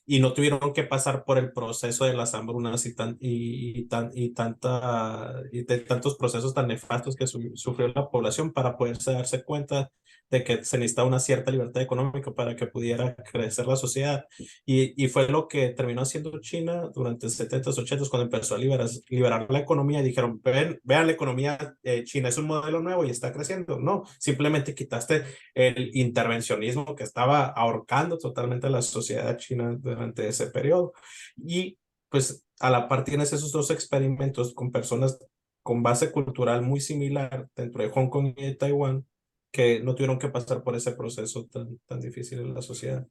y no tuvieron que pasar por el proceso de las hambrunas y de tantos procesos tan nefastos que sufrió la población para poderse darse cuenta de que se necesitaba una cierta libertad económica para que pudiera crecer la sociedad. Y fue lo que terminó haciendo China durante 70s, 80s, cuando empezó a liberar la economía y dijeron, vean la economía china, es un modelo nuevo y está creciendo. No, simplemente quitaste el intervencionismo que estaba ahorcando totalmente a la sociedad china durante ese periodo. Y pues a la par tienes esos dos experimentos con personas con base cultural muy similar dentro de Hong Kong y de Taiwán que no tuvieron que pasar por ese proceso tan difícil en la sociedad.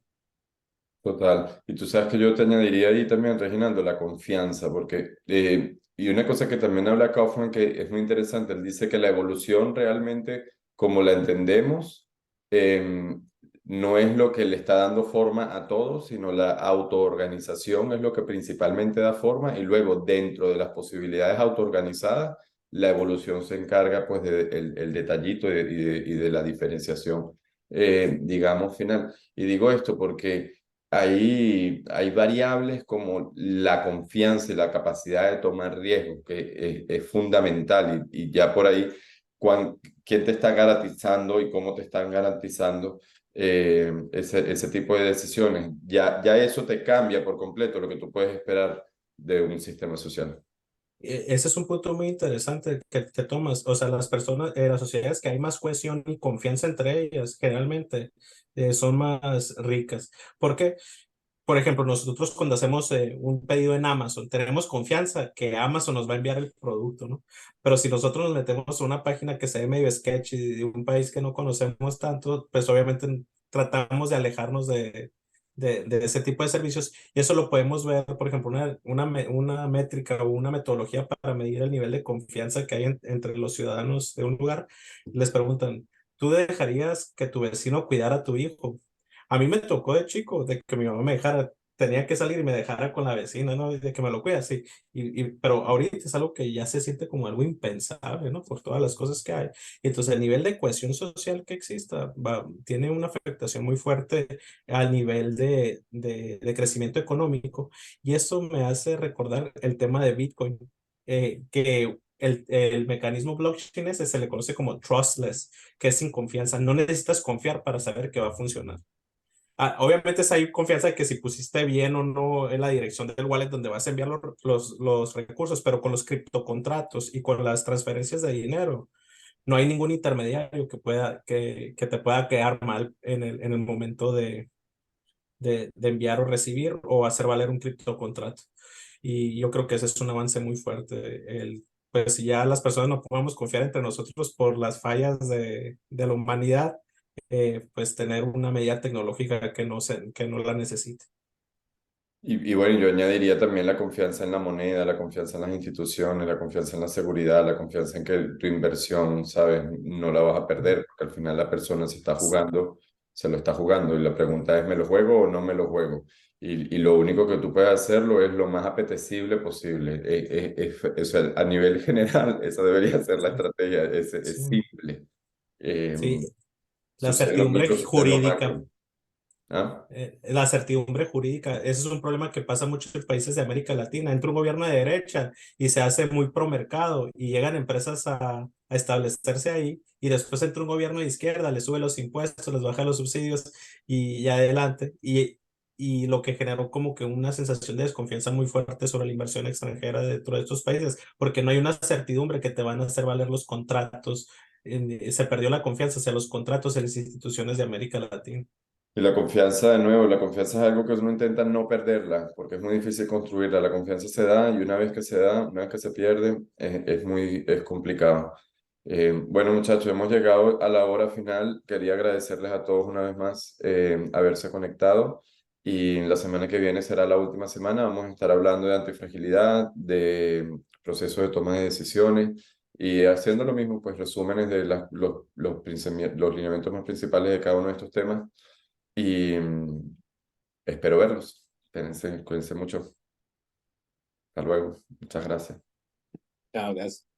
Total. Y tú sabes que yo te añadiría ahí también, Reginaldo, la confianza, porque, y una cosa que también habla Kaufman que es muy interesante, él dice que la evolución realmente, como la entendemos, no es lo que le está dando forma a todos, sino la autoorganización es lo que principalmente da forma, y luego dentro de las posibilidades autoorganizadas, la evolución se encarga pues de el detallito y de la diferenciación, digamos, final. Y digo esto porque hay variables como la confianza y la capacidad de tomar riesgos, que es fundamental y ya por ahí, quién te está garantizando y cómo te están garantizando ese tipo de decisiones. Ya eso te cambia por completo lo que tú puedes esperar de un sistema social.
Ese es un punto muy interesante que tomas. O sea, las personas, las sociedades que hay más cohesión y confianza entre ellas, generalmente son más ricas. ¿Por qué? Por ejemplo, nosotros cuando hacemos un pedido en Amazon, tenemos confianza que Amazon nos va a enviar el producto, ¿no? Pero si nosotros nos metemos a una página que se ve medio sketchy de un país que no conocemos tanto, pues obviamente tratamos de alejarnos de ese tipo de servicios. Y eso lo podemos ver, por ejemplo, una métrica o una metodología para medir el nivel de confianza que hay entre los ciudadanos de un lugar. Les preguntan, ¿tú dejarías que tu vecino cuidara a tu hijo? A mí me tocó de chico, de que mi mamá me dejara, tenía que salir y me dejara con la vecina, ¿no? Y de que me lo cuida, sí. Pero ahorita es algo que ya se siente como algo impensable, ¿no? Por todas las cosas que hay. Y entonces el nivel de cohesión social que exista tiene una afectación muy fuerte al nivel de crecimiento económico. Y eso me hace recordar el tema de Bitcoin, que el mecanismo blockchain ese se le conoce como trustless, que es sin confianza. No necesitas confiar para saber que va a funcionar. Obviamente es ahí confianza de que si pusiste bien o no en la dirección del wallet donde vas a enviar los recursos, pero con los criptocontratos y con las transferencias de dinero, no hay ningún intermediario que te pueda quedar mal en el momento de enviar o recibir o hacer valer un criptocontrato. Y yo creo que ese es un avance muy fuerte. Pues si ya las personas no podemos confiar entre nosotros por las fallas de la humanidad, pues tener una medida tecnológica que no la necesite.
Y bueno, yo añadiría también la confianza en la moneda, la confianza en las instituciones, la confianza en la seguridad, la confianza en que tu inversión, ¿sabes? No la vas a perder, porque al final la persona se lo está jugando y la pregunta es, ¿me lo juego o no me lo juego? Y lo único que tú puedes hacerlo es lo más apetecible posible. O sea, a nivel general, esa debería ser la estrategia, es
Sí,
simple. Eh,
sí, la
Sucede lo
certidumbre
micro, sucede lo
jurídica.
macro. ¿Ah?
La certidumbre jurídica, ese es un problema que pasa mucho en países de América Latina. Entra un gobierno de derecha y se hace muy pro mercado y llegan empresas a establecerse ahí y después entra un gobierno de izquierda, le sube los impuestos, les baja los subsidios y adelante. Y lo que generó como que una sensación de desconfianza muy fuerte sobre la inversión extranjera dentro de estos países, porque no hay una certidumbre que te van a hacer valer los contratos. Se perdió la confianza hacia los contratos en las instituciones de América Latina.
Y la confianza, de nuevo, la confianza es algo que uno intenta no perderla, porque es muy difícil construirla. La confianza se da y una vez que se da, una vez que se pierde, es complicado. Bueno, muchachos, hemos llegado a la hora final. Quería agradecerles a todos una vez más haberse conectado y la semana que viene será la última semana. Vamos a estar hablando de antifragilidad, de procesos de toma de decisiones y haciendo lo mismo, pues resúmenes de los lineamientos más principales de cada uno de estos temas y espero verlos. Cuídense mucho. Hasta luego. Muchas gracias.
Chao, gracias.